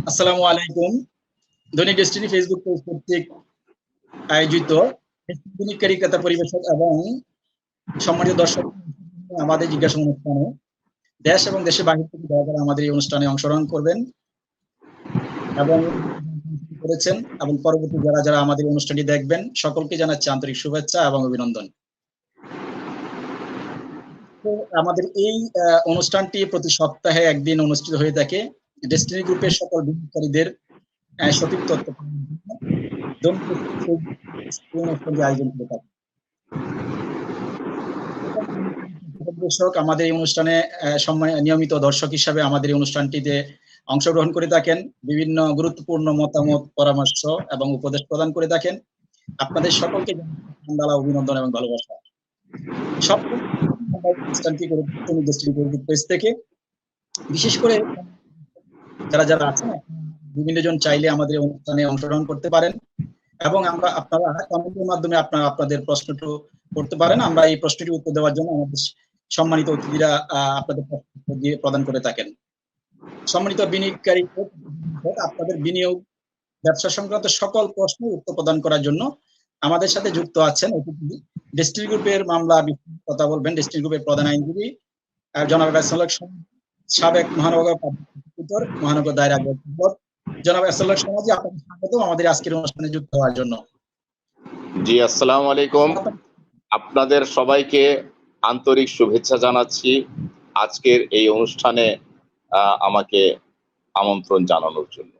আসসালামু আলাইকুম। দৈনিক ডেস্টিনি ফেসবুক পেজ কর্তৃক আয়োজিত দৈনিক কথা পরিবেশক এবং সম্মানিত দর্শক আমাদের জিজ্ঞাসা অনুষ্ঠানে দেশ এবং দেশের বাইরে থেকে দয়া করে আমাদের এই অনুষ্ঠানে অংশগ্রহণ করবেন এবং করেছেন এবং পরবর্তী যারা যারা আমাদের অনুষ্ঠানটি দেখবেন সকলকে জানাচ্ছি আন্তরিক শুভেচ্ছা এবং অভিনন্দন। আমাদের এই অনুষ্ঠানটি প্রতি সপ্তাহে একদিন অনুষ্ঠিত হয়ে থাকে। ডেস্টিনি গ্রুপের সকল বিনিয়োগকারীদের সঠিক তথ্য আয়োজন করে থাকে। দর্শক আমাদের এই অনুষ্ঠানে নিয়মিত দর্শক হিসাবে আমাদের এই অনুষ্ঠানটিতে অংশগ্রহণ করে থাকেন, বিভিন্ন গুরুত্বপূর্ণ মতামত, পরামর্শ এবং উপদেশ প্রদান করে থাকেন। আপনাদের সকলকে অভিনন্দন এবং ভালোবাসা। সব অনুষ্ঠানটি পেজ থেকে বিশেষ করে যারা যারা আছেন বিভিন্ন জন চাইলে আমাদের অনুষ্ঠানে অংশগ্রহণ করতে পারেন এবং আপনারা কমেন্টের মাধ্যমে আপনাদের প্রশ্নটি করতে পারেন। আমরা এই প্রশ্নটি উত্তর দেওয়ার জন্য আমাদের সম্মানিত অতিথিরা আপনাদের প্রশ্ন দিয়ে প্রদান করে থাকেন। সম্মানিত বিনিয়োগকারী, আপনাদের বিনিয়োগ ব্যবসা সংক্রান্ত সকল প্রশ্ন উত্তর প্রদান করার জন্য আমাদের সাথে যুক্ত আছেন অতিথি ডেস্টিনি গ্রুপের মামলা কথা বলবেন ডেস্টিনি গ্রুপের প্রধান আইনজীবী জনাব সাবেক মহানগর দায়রা জনাব এসএলএক্স সমাজি, আপনাকে স্বাগত আমাদের আজকের অনুষ্ঠানে যুক্ত হওয়ার জন্য। জি, আসসালামু আলাইকুম। আপনাদের সবাইকে আন্তরিক শুভেচ্ছা জানাচ্ছি আজকের এই অনুষ্ঠানে আমাকে আমন্ত্রণ জানানোর জন্য।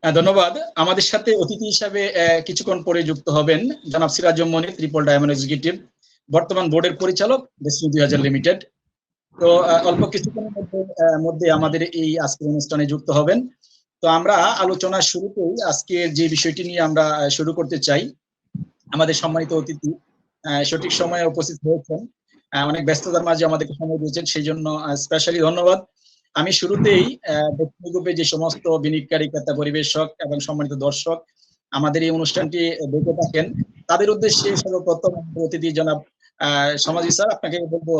ধন্যবাদ। আমাদের সাথে অতিথি হিসাবে কিছুক্ষণ পরে যুক্ত হবেন জনাব সিরাজুম মনির, ট্রিপল ডায়মন্ড এক্সিকিউটিভ, বর্তমান বোর্ডের পরিচালক ডেস্টিনি 2000 লিমিটেড। তো অল্প কিছুক্ষণের মধ্যে আমাদের এই আজকের অনুষ্ঠানে যুক্ত হবেন। তো আমরা আলোচনার শুরুতেই আজকে যে বিষয়টি নিয়ে আমরা শুরু করতে চাই, আমাদের সম্মানিত অতিথি সঠিক সময়ে উপস্থিত হয়েছেন, অনেক ব্যস্ততার মাঝে আমাদেরকে সময় দিয়েছেন, সেই জন্য স্পেশালি ধন্যবাদ। আমি শুরুতেই ডেস্টিনি গ্রুপে যে সমস্ত বিনিয়োগকারী, ক্রেতা, পরিবেশক এবং সম্মানিত দর্শক আমাদের এই অনুষ্ঠানটি দেখে থাকেন তাদের উদ্দেশ্যে সর্বপ্রথম অতিথি জনাব সমাজি স্যার, আপনাকে বলবো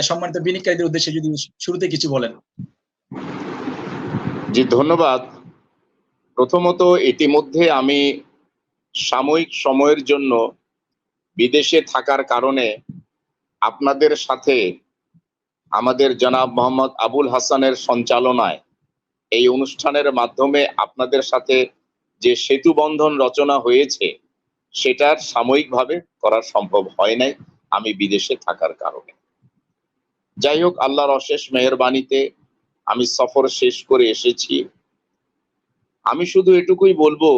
সম্মানিত বিনিয়োগকারীদের উদ্দেশ্যে যদি শুরুতে কিছু বলেন। জি, ধন্যবাদ। প্রথমত ইতিমধ্যে আমি সাময়িক সময়ের জন্য বিদেশে থাকার কারণে আপনাদের সাথে আমাদের জনাব মোহাম্মদ আবুল হাসানের সঞ্চালনায় এই অনুষ্ঠানের মাধ্যমে আপনাদের সাথে যে সেতু বন্ধন রচনা হয়েছে সেটার সাময়িকভাবে করা সম্ভব হয় নাই আমি বিদেশে থাকার কারণে। যাই হোক, আল্লাহর অশেষ মেহেরবানিতে আমি সফর শেষ করে এসেছি। আমি শুধু এটুকুই বলবো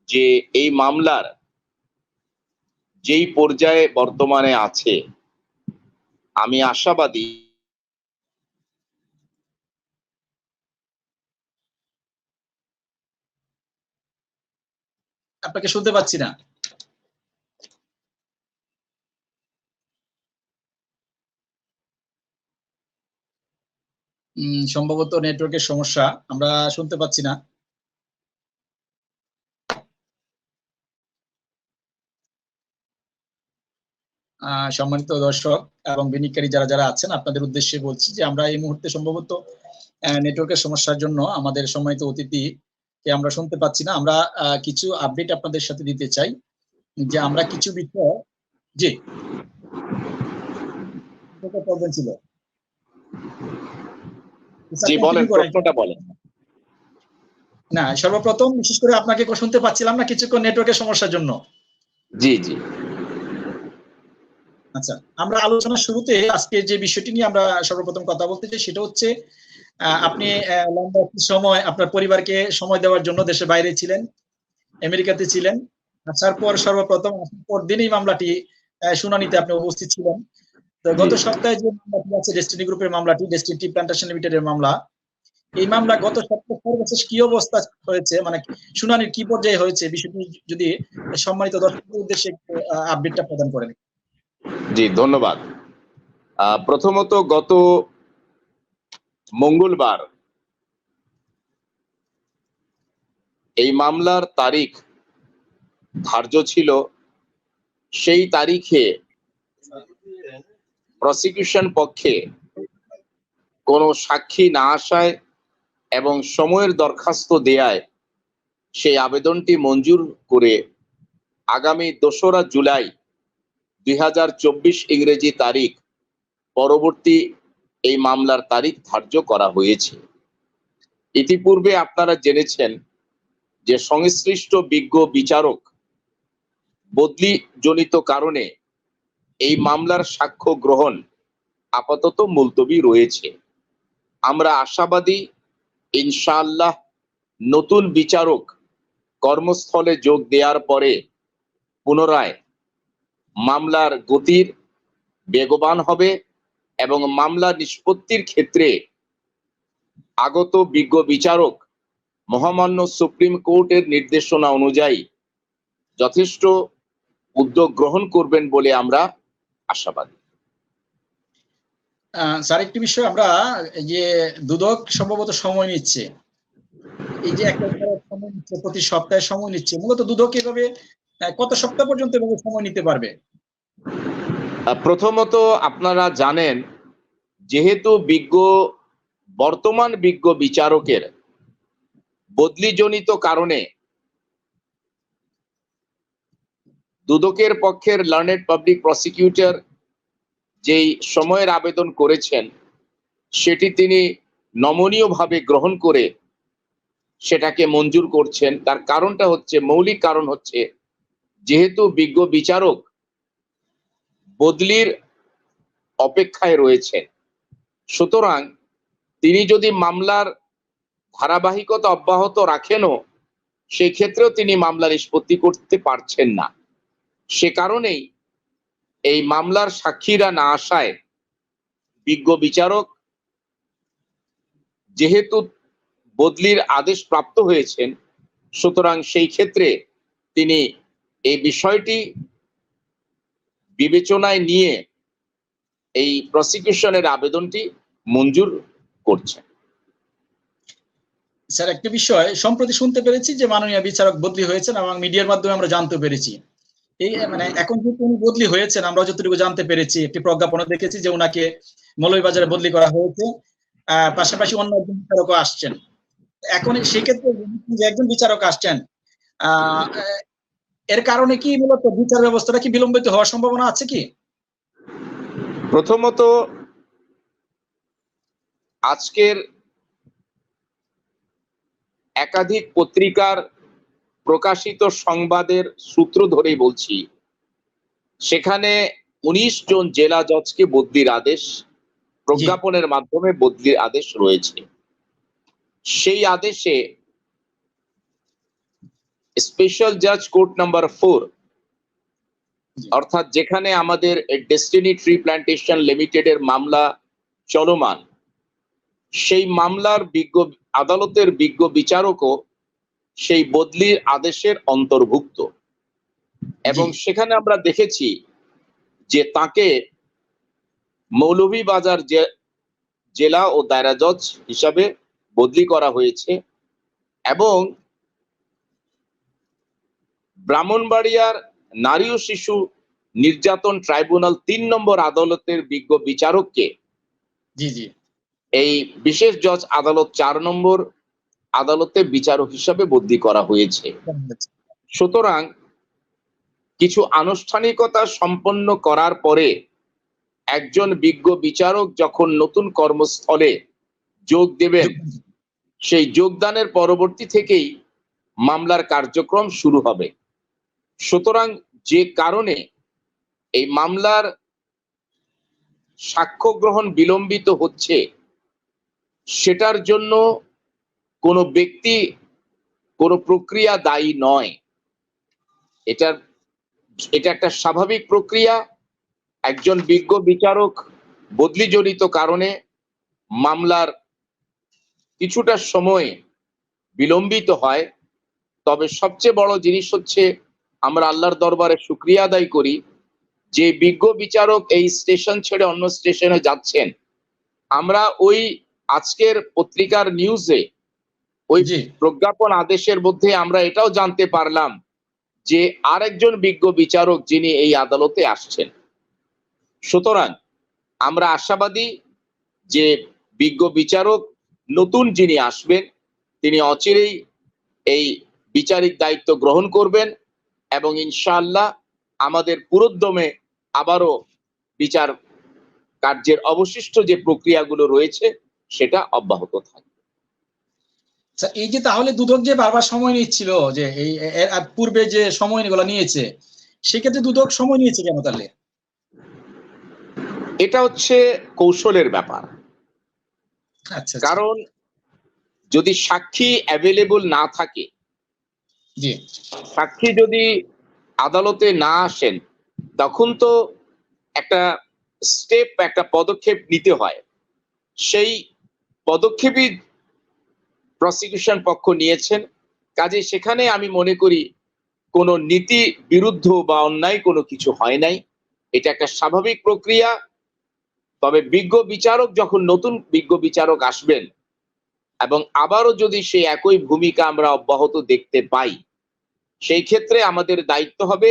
যে এই মামলার যেই পর্যায়ে বর্তমানে আছে আমি আশাবাদী আপনাকে শুনতে পাচ্ছি না। সম্ভবত নেটওয়ার্কের সমস্যা, আমরা শুনতে পাচ্ছি না। সম্মানিত দর্শক এবং বিনিয়োগকারী যারা যারা আছেন আপনাদের উদ্দেশ্যে বলছি যে আমরা এই মুহূর্তে সম্ভবত নেটওয়ার্কের সমস্যার জন্য আমাদের সম্মানিত অতিথিকে আমরা শুনতে পাচ্ছি না। আমরা কিছু আপডেট আপনাদের সাথে দিতে চাই যে আমরা কিছু বিষয় জি প্রবলেম ছিল। জি বলেন, প্রশ্নটা বলেন। না, সর্বপ্রথম বিশেষ করে আপনাকে শুনতে পাচ্ছিলাম না কিছুক্ষণ নেটওয়ার্কের সমস্যার জন্য। জি জি, আচ্ছা, আমরা আলোচনার শুরুতে আজকে যে বিষয়টি নিয়ে আমরা সর্বপ্রথম কথা বলতে চাই সেটা হচ্ছে আপনি লম্বা সময় আপনার পরিবারকে সময় দেওয়ার জন্য দেশের বাইরে ছিলেন, আমেরিকাতে ছিলেন। আসার পর সর্বপ্রথম পর দিনই মামলাটি শুনানিতে আপনি উপস্থিত ছিলেন। তো গত সপ্তাহে যে মামলাটি আছে ডেস্টিনি গ্রুপের মামলাটি, ডেস্টিনি টি প্ল্যান্টেশন লিমিটেডের মামলা, এই মামলা গত সপ্তাহে সর্বশেষ কি অবস্থা হয়েছে, মানে শুনানির কি পর্যায়ে হয়েছে, বিষয়টি যদি সম্মানিত দর্শকদের উদ্দেশ্যে আপডেটটা প্রদান করেন। জি ধন্যবাদ। প্রথমত গত মঙ্গলবার এই মামলার তারিখ ধার্য ছিল। সেই তারিখে প্রসিকিউশন পক্ষে কোনো সাক্ষী না আসায় এবং সময়ের দরখাস্ত দেয়ায় সেই আবেদনটি মঞ্জুর করে আগামী 2রা জুলাই 2024 ইংরেজি তারিখ পরবর্তী এই মামলার তারিখ ধার্য করা হয়েছে। ইতিপূর্বে আপনারা জেনেছেন যে সংশ্লিষ্ট বিজ্ঞ বিচারক বদলি জনিত কারণে এই মামলার সাক্ষ্য গ্রহণ আপাতত মুলতবি রয়েছে। আমরা আশাবাদী ইনশাআল্লাহ নতুন বিচারক কর্মস্থলে যোগ দেওয়ার পরে পুনরায় মামলার গতির বেগবান হবে এবং মামলা নিষ্পত্তির ক্ষেত্রে আগত বিজ্ঞ বিচারক মহামান্য সুপ্রিম কোর্টের নির্দেশনা অনুযায়ী যথেষ্ট উদ্যোগ গ্রহণ করবেন বলে আমরা আশাবাদী। স্যার, একটি বিষয়, আমরা এই যে দুদক সম্ভবত সময় নিচ্ছে, এই যে একটা সময় নিচ্ছে, প্রতি সপ্তাহে সময় নিচ্ছে, মূলত দুদক এভাবে কত সপ্তাহ পর্যন্ত এভাবে সময় নিতে পারবে? প্রথমত আপনারা জানেন, যেহেতু বর্তমান বিজ্ঞ বিচারকের বদলিজনিত কারণে দুদকের পক্ষের লার্নেড পাবলিক প্রসিকিউটর যেই সময়ের আবেদন করেছেন সেটি তিনি নমনীয়ভাবে গ্রহণ করে সেটাকে মঞ্জুর করছেন। তার কারণটা হচ্ছে, মৌলিক কারণ হচ্ছে, যেহেতু বিজ্ঞ বিচারক বদলির অপেক্ষায় রয়েছেন, সুতরাং তিনি যদি মামলার ধারাবাহিকতা অব্যাহত রাখেনও সেই ক্ষেত্রেও তিনি মামলা নিষ্পত্তি করতে পারছেন না। সে কারণেই এই মামলার সাক্ষীরা না আসায় বিজ্ঞ বিচারক যেহেতু বদলির আদেশ প্রাপ্ত হয়েছেন, সুতরাং সেই ক্ষেত্রে তিনি এই বিষয়টি বিবেচনায় নিয়ে এই প্রসিকিউশনের আবেদনটি মঞ্জুর করছেন। স্যার, একটি বিষয় সম্প্রতি শুনতে পেরেছি যে মাননীয় বিচারক বদলি হয়েছেন এবং মিডিয়ার মাধ্যমে আমরা জানতে পেরেছি। এই এখন যেহেতু উনি বদলি হয়েছেন, আমরা যতটুকু জানতে পেরেছি, একটি প্রজ্ঞাপন দেখেছি যে ওনাকে মৌলভীবাজারে বদলি করা হয়েছে, পাশাপাশি অন্য একজন বিচারকও আসছেন। এখন সেক্ষেত্রে যে একজন বিচারক আসছেন, এর কারণে কি মূলত বিচার ব্যবস্থাটা কি বিলম্বিত হওয়ার সম্ভাবনা আছে কি? প্রথমত, আজকের একাধিক পত্রিকার প্রকাশিত সংবাদের সূত্র ধরেই বলছি, সেখানে 19 জন জেলা জজকে বদলির আদেশ, প্রজ্ঞাপনের মাধ্যমে বদলির আদেশ রয়েছে। সেই আদেশে স্পেশাল জাজ কোর্ট নাম্বার 4, অর্থাৎ যেখানে আমাদের ডেস্টিনি ট্রি প্ল্যান্টেশন লিমিটেডের মামলা চলমান, সেই মামলার আদালতের বিজ্ঞ বিচারকও সেই বদলির আদেশের অন্তর্ভুক্ত এবং সেখানে আমরা দেখেছি যে তাকে মৌলভীবাজার জেলা ও দায়রা জজ হিসাবে বদলি করা হয়েছে এবং ব্রাহ্মণবাড়িয়ার নারী ও শিশু নির্যাতন ট্রাইব্যুনাল 3 নম্বর আদালতের বিজ্ঞ বিচারককে এই বিশেষ জজ আদালত 4 নম্বর আদালতে বিচারক হিসাবে বদলি করা হয়েছে। সুতরাং কিছু আনুষ্ঠানিকতা সম্পন্ন করার পরে একজন বিজ্ঞ বিচারক যখন নতুন কর্মস্থলে যোগ দেবেন, সেই যোগদানের পরবর্তী থেকেই মামলার কার্যক্রম শুরু হবে। সুতরাং যে কারণে এই মামলার সাক্ষ্য গ্রহণ বিলম্বিত হচ্ছে, সেটার জন্য কোনো ব্যক্তি, কোনো প্রক্রিয়া দায়ী নয়। এটা একটা স্বাভাবিক প্রক্রিয়া। একজন বিজ্ঞ বিচারক বদলিজনিত কারণে মামলার কিছুটা সময় বিলম্বিত হয়। তবে সবচেয়ে বড় জিনিস হচ্ছে, আমরা আল্লাহর দরবারে শুকরিয়া আদায় করি যে বিজ্ঞ বিচারক এই স্টেশন ছেড়ে অন্য স্টেশনে যাচ্ছেন। আমরা ওই আজকের পত্রিকার নিউজে ওই প্রজ্ঞাপন আদেশের মধ্যে আমরা এটাও জানতে পারলাম যে আরেকজন বিজ্ঞ বিচারক যিনি এই আদালতে আসছেন। সুতরাং আমরা আশাবাদী যে বিজ্ঞ বিচারক নতুন যিনি আসবেন তিনি অচিরেই এই বিচারিক দায়িত্ব গ্রহণ করবেন এবং ইনশাআল্লাহ আমাদের পুরোদ্যমে আবারও বিচার কার্যের অবশিষ্ট যে প্রক্রিয়াগুলো রয়েছে সেটা অব্যাহত থাকবে। আচ্ছা, এই যে তাহলে দুদক যে বারবার সময় নিচ্ছিল, যে এই এর পূর্বে যে সময়গুলো নিয়েছে, সেক্ষেত্রে দুদক সময় নিয়েছে কেন তাহলে? এটা হচ্ছে কৌশলের ব্যাপার। আচ্ছা আচ্ছা। কারণ যদি সাক্ষী অ্যাভেলেবল না থাকে, জি সাক্ষী যদি আদালতে না আসেন, তখন তো একটা একটা পদক্ষেপ নিতে হয়। সেই পদক্ষেপই প্রসিকিউশন পক্ষ নিয়েছেন। কাজে সেখানে আমি মনে করি কোনো নীতি বিরুদ্ধ বা অন্যায় কোনো কিছু হয় নাই। এটা একটা স্বাভাবিক প্রক্রিয়া। তবে বিজ্ঞ বিচারক যখন নতুন বিজ্ঞ বিচারক আসবেন এবং আবারও যদি সেই একই ভূমিকা আমরা অব্যাহত দেখতে পাই, সেই ক্ষেত্রে আমাদের দায়িত্ব হবে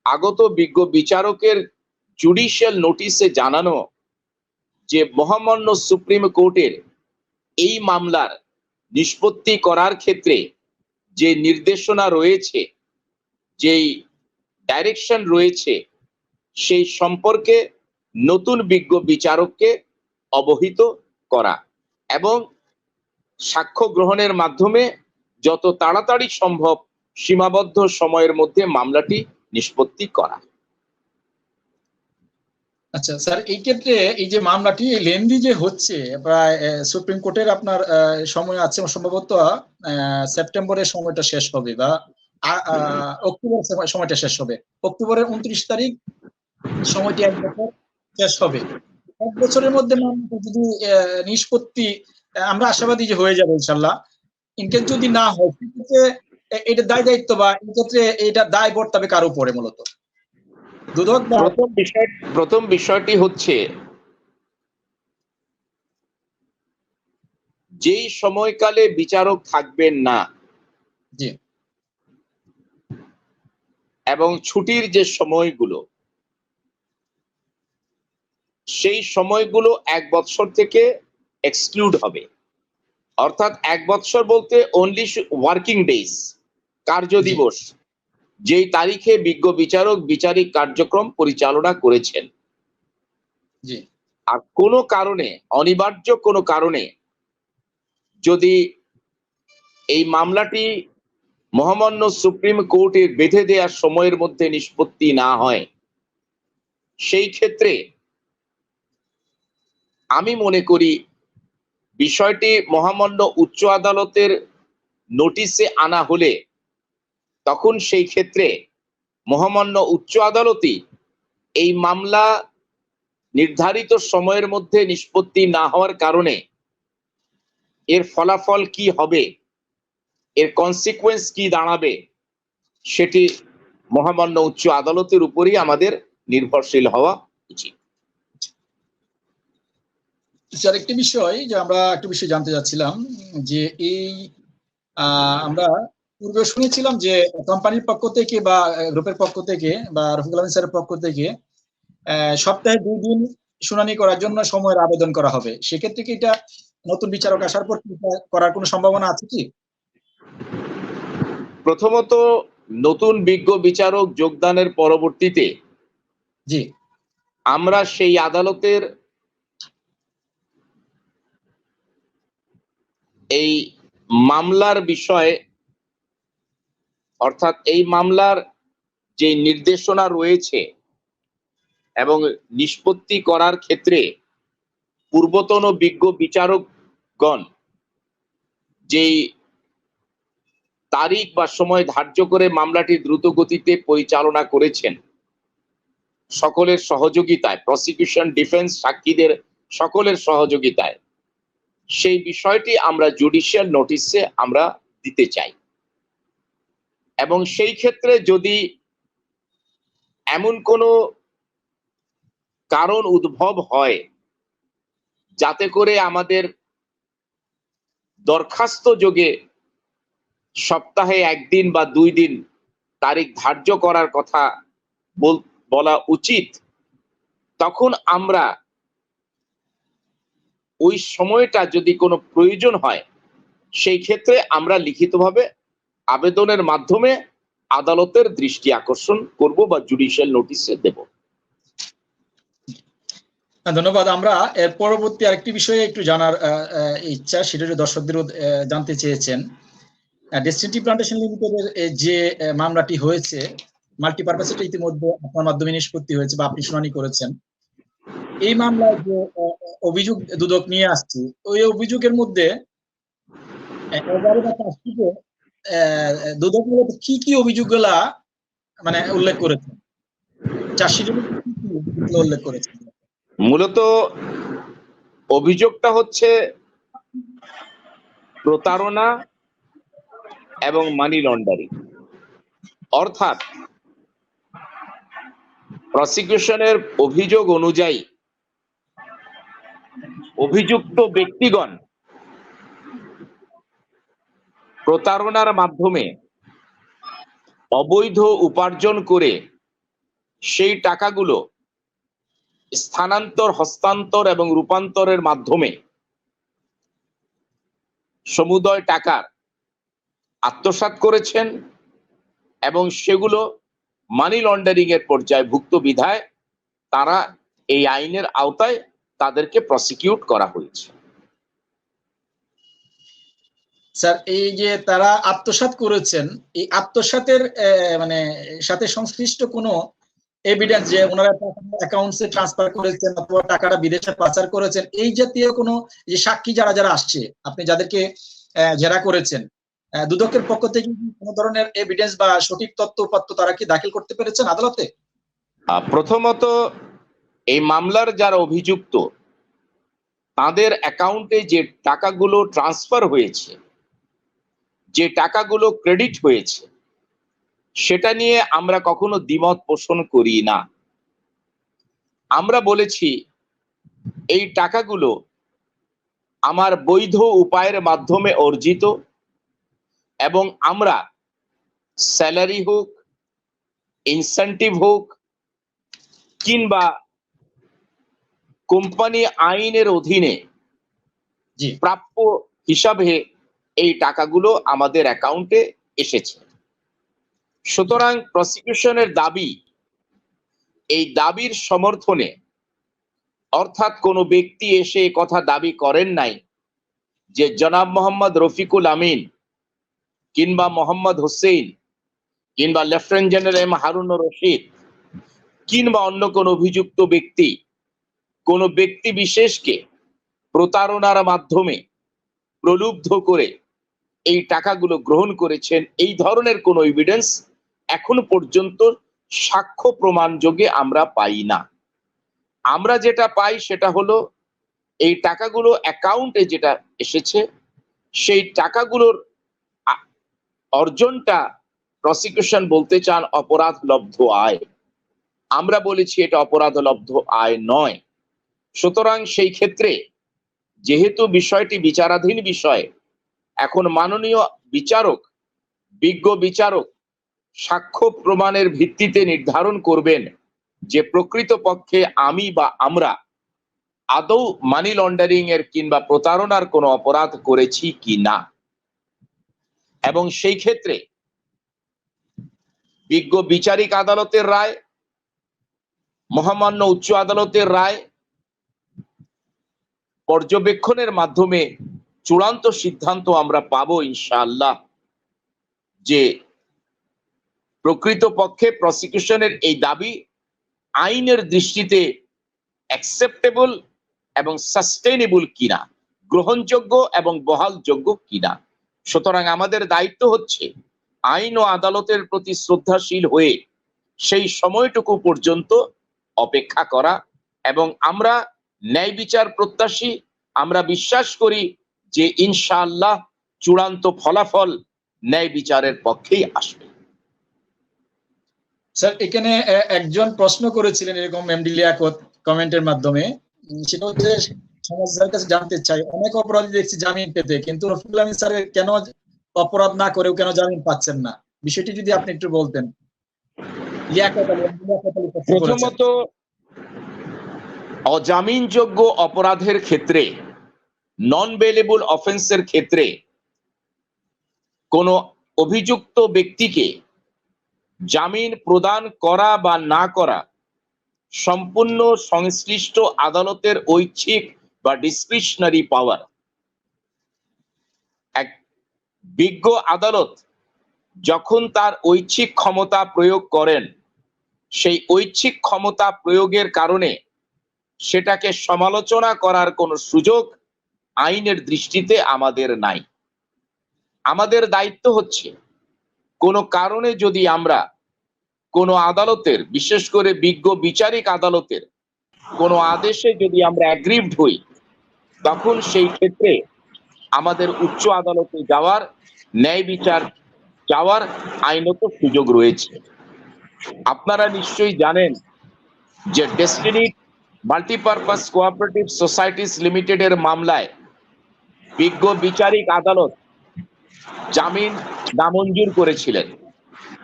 আগত বিজ্ঞ বিচারকের জুডিশিয়াল নোটিশে জানানো যে মহামান্য সুপ্রিম কোর্টের এই মামলার নিষ্পত্তি করার ক্ষেত্রে যে নির্দেশনা রয়েছে, যেই ডাইরেকশন রয়েছে, সেই সম্পর্কে নতুন বিজ্ঞ বিচারককে অবহিত করা এবং সাক্ষ্য গ্রহণের মাধ্যমে যত তাড়াতাড়ি সম্ভব সীমাবদ্ধ সময়ের মধ্যে মামলাটি নিষ্পত্তি করা। আচ্ছা স্যার, এই ক্ষেত্রে এই যে মামলাটি লেন্দি যে হচ্ছে, প্রায় সুপ্রিম কোর্টের আপনার সময় আছে সম্ভবত সেপ্টেম্বরের সময়টা শেষ হবে, বা অক্টোবর সময়টা শেষ হবে, অক্টোবরের 29 তারিখ সময়টি 1 বছর শেষ হবে। 1 বছরের মধ্যে মামলাটা যদি নিষ্পত্তি, আমরা আশাবাদী যে হয়ে যাবে ইনশাল্লাহ। ইনকেস যদি না হয়, সেক্ষেত্রে এটা দায় দায়িত্ব বা এক্ষেত্রে এটা দায় বর্তাবে কার উপরে মূলত? দুদক বা? প্রথম বিষয়টি হচ্ছে যেই সময়কালে বিচারক থাকবেন না জি এবং ছুটির যে সময়গুলো, সেই সময়গুলো 1 বৎসর থেকে এক্সক্লুড হবে। অর্থাৎ 1 বৎসর বলতে অনলি ওয়ার্কিং ডেজ, কার্য দিবস, যেই তারিখে বিজ্ঞ বিচারক বিচারিক কার্যক্রম পরিচালনা করেছেন। জি আর কোনো কারণে, অনিবার্য কোনো কারণে যদি এই মামলাটি মহামান্য সুপ্রিম কোর্টের বেঁধে দেওয়ার সময়ের মধ্যে নিষ্পত্তি না হয়, সেই ক্ষেত্রে আমি মনে করি বিষয়টি মহামান্য উচ্চ আদালতের নোটিশে আনা হলে তখন সেই ক্ষেত্রে মহামান্য উচ্চ আদালতই এই মামলা নির্ধারিত সময়ের মধ্যে নিষ্পত্তি না হওয়ার কারণে এর ফলাফল কি হবে, এর কনসিকুয়েন্স কি দাঁড়াবে, সেটি মহামান্য উচ্চ আদালতের উপরই আমাদের নির্ভরশীল হওয়া উচিত। স্যার, একটি বিষয় যে আমরা একটু বিষয় জানতে চাচ্ছিলাম, যে এই আমরা পূর্বে শুনেছিলাম যে কোম্পানির পক্ষ থেকে বা গ্রুপের পক্ষ থেকে বা রফিকুল আলম স্যারের পক্ষ থেকে সপ্তাহে 2 দিন শুনানি করার জন্য সময়ের আবেদন করা হবে। সেক্ষেত্রে কি এটা নতুন বিচারক আসার পর করার কোনো সম্ভাবনা আছে কি? প্রথমত, নতুন বিজ্ঞ বিচারক যোগদানের পরবর্তীতে জি আমরা সেই আদালতের এই মামলার বিষয়ে, অর্থাৎ এই মামলার যে নির্দেশনা রয়েছে এবং নিষ্পত্তি করার ক্ষেত্রে পূর্বতন বিজ্ঞ বিচারকগণ যেই তারিখ বা সময় ধার্য করে মামলাটি দ্রুত গতিতে পরিচালনা করেছেন, সকলের সহযোগিতায়, প্রসিকিউশন, ডিফেন্স, সাক্ষীদের সকলের সহযোগিতায়, সেই বিষয়টি আমরা জুডিশিয়াল নোটিশে আমরা দিতে চাই। এবং সেই ক্ষেত্রে যদি এমন কোনো কারণ উদ্ভব হয় যাতে করে আমাদের দরখাস্ত যোগে সপ্তাহে 1 দিন বা 2 দিন তারিখ ধার্য করার কথা বলা উচিত, তখন আমরা ওই সময়টা যদি কোনো প্রয়োজন হয় সেই ক্ষেত্রে আমরা লিখিতভাবে আবেদনের মাধ্যমে আদালতের দৃষ্টি আকর্ষণ করব বা জুডিশিয়াল নোটিশে দেব। ধন্যবাদ। আমরা এর পরবর্তী আরেকটি বিষয়ে একটু জানার ইচ্ছা, সেটা দর্শকদের জানতে চেয়েছেন। ডেস্টিনি প্লান্টেশন লিমিটেডের যে মামলাটি হয়েছে, মাল্টিপারপাস, এটা ইতিমধ্যে আপনার মাধ্যমে নিষ্পত্তি হয়েছে বা আপনি শুনানি করেছেন। এই মামলায় যে অভিযোগ দুদক নিয়ে আসছে, ওই অভিযোগের মধ্যে 11 বা 5টিতে দুদক মূলত কি কি অভিযোগগুলা মানে উল্লেখ করেছেন, চার্জশিটের মধ্যে কি কি অভিযোগগুলো উল্লেখ করেছেন? মূলত অভিযোগটা হচ্ছে প্রতারণা এবং মানি লন্ডারিং। অর্থাৎ প্রসিকিউশনের অভিযোগ অনুযায়ী অভিযুক্ত ব্যক্তিগণ প্রতারণার মাধ্যমে অবৈধ উপার্জন করে সেই টাকাগুলো স্থানান্তর, হস্তান্তর এবং রূপান্তরের মাধ্যমে সমুদয় টাকার আত্মসাৎ করেছেন এবং সেগুলো মানি লন্ডারিং এর পর্যায়ভুক্ত বিধায় তারা এই আইনের আওতায় তাদেরকে প্রসিকিউট করা হয়েছে। স্যার, এই যে তারা আত্মসাৎ করেছেন, এই আত্মসাতের মানে সাথে সংশ্লিষ্ট কোনো এভিডেন্স যে ওনারা অ্যাকাউন্টসে ট্রান্সফার করেছেন অথবা টাকাটা বিদেশে পাচার করেছেন, এই জাতীয় কোনো যে সাক্ষী যারা যারা আসছে, আপনি যাদেরকে জেরা করেছেন, দুদকের পক্ষ থেকে কোনো ধরনের এভিডেন্স বা সঠিক তথ্য উপাত্ত তারা কি দাখিল করতে পেরেছেন আদালতে? প্রথমত, এই মামলার যারা অভিযুক্ত তাদের অ্যাকাউন্টে যে টাকাগুলো ট্রান্সফার হয়েছে, যে টাকাগুলো ক্রেডিট হয়েছে, সেটা নিয়ে আমরা কখনো দ্বিমত পোষণ করি না। আমরা বলেছি এই টাকাগুলো আমার বৈধ উপায়ের মাধ্যমে অর্জিত এবং আমরা স্যালারি হোক, ইনসেন্টিভ হোক কিংবা কোম্পানি আইনের অধীনে প্রাপ্য হিসাবে এই টাকাগুলো আমাদের অ্যাকাউন্টে এসেছে। সুতরাং প্রসিকিউশনের দাবি, এই দাবির সমর্থনে, অর্থাৎ কোনো ব্যক্তি এসে কথা দাবি করেন নাই যে জনাব মোহাম্মদ রফিকুল আমিন কিংবা মোহাম্মদ হোসেন কিংবা lieutenant general M Harunur Rashid কিংবা অন্য কোন অভিযুক্ত ব্যক্তি কোন ব্যক্তি বিশেষকে প্রতারণার মাধ্যমে প্রলুব্ধ করে এই টাকাগুলো গ্রহণ করেছেন, এই ধরনের কোনো এভিডেন্স এখনো পর্যন্ত সাক্ষ্য প্রমাণযোগ্যে আমরা পাই না। আমরা যেটা পাই সেটা হলো এই টাকাগুলো অ্যাকাউন্টে যেটা এসেছে, সেই টাকাগুলোর অর্জনটা প্রসিকিউশন বলতে চান অপরাধ লব্ধ আয়। আমরা বলেছি এটা অপরাধ লব্ধ আয় নয়। সুতরাং সেই ক্ষেত্রে যেহেতু বিষয়টি বিচারাধীন বিষয়, এখন মাননীয় বিচারক, বিজ্ঞ বিচারক সাক্ষ্য প্রমাণের ভিত্তিতে নির্ধারণ করবেন যে প্রকৃতপক্ষে আমি বা আমরা আদৌ মানি লন্ডারিং এর কিংবা প্রতারণার কোনো অপরাধ করেছি কি না। এবং সেই ক্ষেত্রে বিজ্ঞ বিচারিক আদালতের রায়, মহামান্য উচ্চ আদালতের রায় পর্যবেক্ষণের মাধ্যমে চূড়ান্ত সিদ্ধান্ত আমরা পাবো ইনশাআল্লাহ যে প্রকৃতপক্ষে প্রসিকিউশনের এই দাবি আইনের দৃষ্টিতে অ্যাকসেপ্টেবল এবং সাস্টেইনেবল কিনা, গ্রহণযোগ্য এবং বহালযোগ্য কিনা। সুতরাং আমাদের দায়িত্ব হচ্ছে আইন ও আদালতের প্রতি শ্রদ্ধাশীল হয়ে সেই সময়টুকু পর্যন্ত অপেক্ষা করা এবং আমরা ন্যায় বিচার প্রত্যাশী। আমরা বিশ্বাস করি যে ইনশাআল্লাহ চূড়ান্ত ফলাফল ন্যায় বিচারের পক্ষেই আসবে। স্যার, এখানে একজন প্রশ্ন করেছিলেন এরকম এমডি লিয়াকত কমেন্টের মাধ্যমে, সেটা হচ্ছে সমাজের কাছে জানতে চাই, অনেক অপরাধী দেখছি জামিন পেতে, কিন্তু রফিকুল আমিন স্যার কেন অপরাধ না করেও কেন জামিন পাচ্ছেন না? বিষয়টি যদি আপনি একটু বলতেন। প্রথমত, অজামিনযোগ্য অপরাধের ক্ষেত্রে নন বেলেবল অফেন্সের ক্ষেত্রে কোনো অভিযুক্ত ব্যক্তিকে জামিন প্রদান করা বা না করা সম্পূর্ণ সংশ্লিষ্ট আদালতের ঐচ্ছিক বা ডিসক্রিশনারি পাওয়ার। এক বিজ্ঞ আদালত যখন তার ঐচ্ছিক ক্ষমতা প্রয়োগ করেন, সেই ঐচ্ছিক ক্ষমতা প্রয়োগের কারণে সেটাকে সমালোচনা করার কোনো সুযোগ আইনের দৃষ্টিতে আমাদের নাই। আমাদের দায়িত্ব হচ্ছে কোনো কারণে যদি আমরা কোনো আদালতের, বিশেষ করে বিজ্ঞ বিচারিক আদালতের কোনো আদেশে যদি আমরা অ্যাগ্রিভড হই, তখন সেই ক্ষেত্রে আমাদের উচ্চ আদালতে যাওয়ার, ন্যায় বিচার যাওয়ার আইনত সুযোগ রয়েছে। আপনারা নিশ্চয়ই জানেন যে ডেস্টিনি মাল্টিপারপাস কোঅপারেটিভ সোসাইটিস লিমিটেডের মামলায় বিজ্ঞ বিচারিক আদালত জামিন নামঞ্জুর করেছিলেন।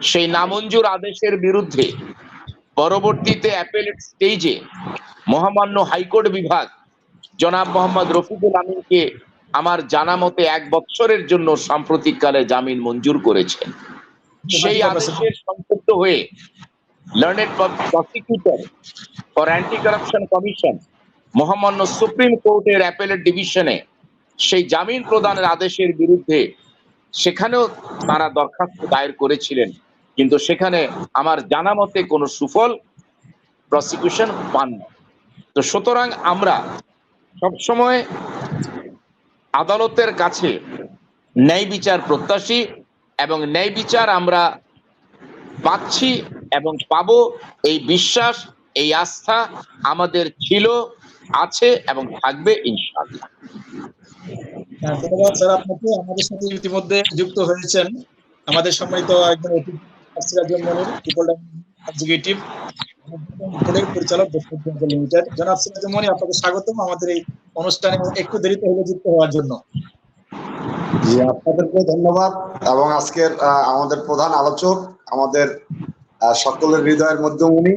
সেই নামঞ্জুর আদেশের বিরুদ্ধে পরবর্তীতে অ্যাপেলেট স্টেজে মহামান্য হাইকোর্ট বিভাগ জনাব মোহাম্মদ রফিকুল আমিনকে আমার জানা মতে 1 বছরের জন্য সাম্প্রতিককালে জামিন মঞ্জুর করেছেন। সেই আদেশের সম্পৃক্ত হয়ে learned prosecutor for anti corruption commission মহামান্য সুপ্রিম কোর্টের অ্যাপেলেট ডিভিশনে সেই জামিন প্রদানের আদেশের বিরুদ্ধে সেখানেও তারা দরখাস্ত দায়ের করেছিলেন, কিন্তু সেখানে আমার জানা মতে কোনো সুফল প্রসিকিউশন পান না। তো সুতরাং আমরা সবসময় আদালতের কাছে ন্যায় বিচার প্রত্যাশী, এবং ন্যায় বিচার আমরা পাচ্ছি এবং পাবো, এই বিশ্বাস, এই আস্থা আমাদের ছিল, আছে এবং থাকবে ইনশাআল্লাহ। ধন্যবাদ স্যার আপনাকে। আমাদের সাথে ইতিমধ্যে যুক্ত হয়েছেন আমাদের সম্মানিত একজন এক্সিকিউটিভ পরিচালক লিমিটেড জনাব সিরাজুল মনি। আপনাকে স্বাগতম আমাদের এই অনুষ্ঠানে, একটু দেরিতে হলে যুক্ত হওয়ার জন্য। জি, আপনাদেরকে ধন্যবাদ। এবং আজকের আমাদের প্রধান আলোচক, আমাদের সকলের হৃদয়ের মধ্যমণি,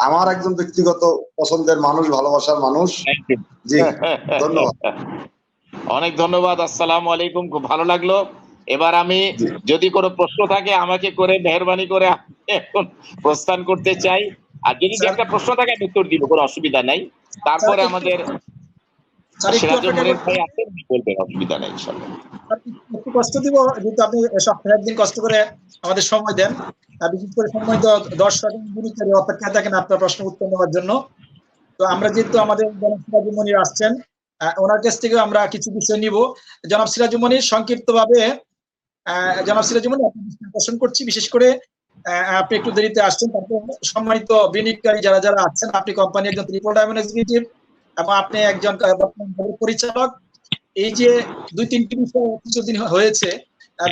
আমার একজন ব্যক্তিগত পছন্দের মানুষ, ভালোবাসার মানুষ। জি, ধন্যবাদ। অনেক ধন্যবাদ। আসসালামু আলাইকুম, খুব ভালো লাগলো। এবার আমি যদি কোনো প্রশ্ন থাকে আমাকে করে মেহরবানি করে এখন প্রস্থান করতে চাই, আর যদি একটা প্রশ্ন থাকে আমি উত্তর দিব, কোনো অসুবিধা নাই। তারপরে আমাদের সিরাজুল মনির ভাই আছেন, বলবেন, অসুবিধা নাই ইনশাআল্লাহ। একটু কষ্ট দিব, যেহেতু আপনি সপ্তাহে একদিন কষ্ট করে আমাদের সময় দেন, বিশেষ করে সময় তো দর্শক অপেক্ষায় থাকেন আপনার প্রশ্ন উত্তর নেওয়ার জন্য। তো আমরা যেহেতু আমাদের জনাব সিরাজুল মনির আসছেন, ওনার কাছ থেকে আমরা কিছু বিষয় নিব। জনাব সিরাজুল মনির, সংক্ষিপ্তভাবে জনাব সিরাজুল মনির আপনার আকর্ষণ করছি, বিশেষ করে আপনি একটু দেরিতে আসছেন, তারপর সম্মানিত বিনিয়োগকারী যারা যারা আছেন, আপনি কোম্পানি একজন ট্রিপল ডায়মন্ড এক্সিকিউটিভ এবং আপনি একজন পরিচালক। এই যে 2-3টি বিষয় কিছুদিন হয়েছে,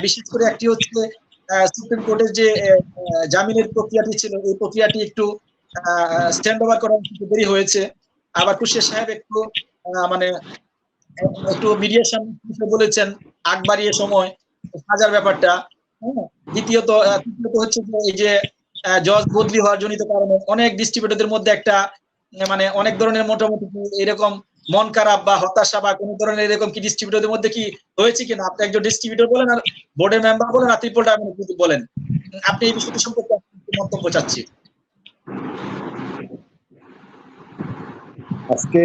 বিশেষ করে একটি হচ্ছে সুপ্রিম কোর্টের যে জামিনের প্রক্রিয়াটি ছিল, এই প্রক্রিয়াটি একটু স্ট্যান্ড ওভার করা দেরি হয়েছে। আবার কুশিয়া সাহেব একটু মানে একটু মিডিয়েশন বলেছেন, আগ বাড়িয়ে সময় সাজার ব্যাপারটা। তৃতীয়ত হচ্ছে যে এই যে জজ বদলি হওয়ার জনিত কারণে অনেক ডিস্ট্রিবিউটরদের মধ্যে একটা মানে অনেক ধরনের মোটামুটি এরকম মন খারাপ বা হতাশা বা কোন ধরনের এরকম কি ডিস্ট্রিবিউটরদের মধ্যে কি হয়েছে কিনা? আপনি একজন ডিস্ট্রিবিউটর বলেন, আর বোর্ডের মেম্বার বলেন, আর ট্রিপল ডায়মন্ড বলেন, আপনি এই বিষয়টি সম্পর্কে মন্তব্য চাচ্ছি। আজকে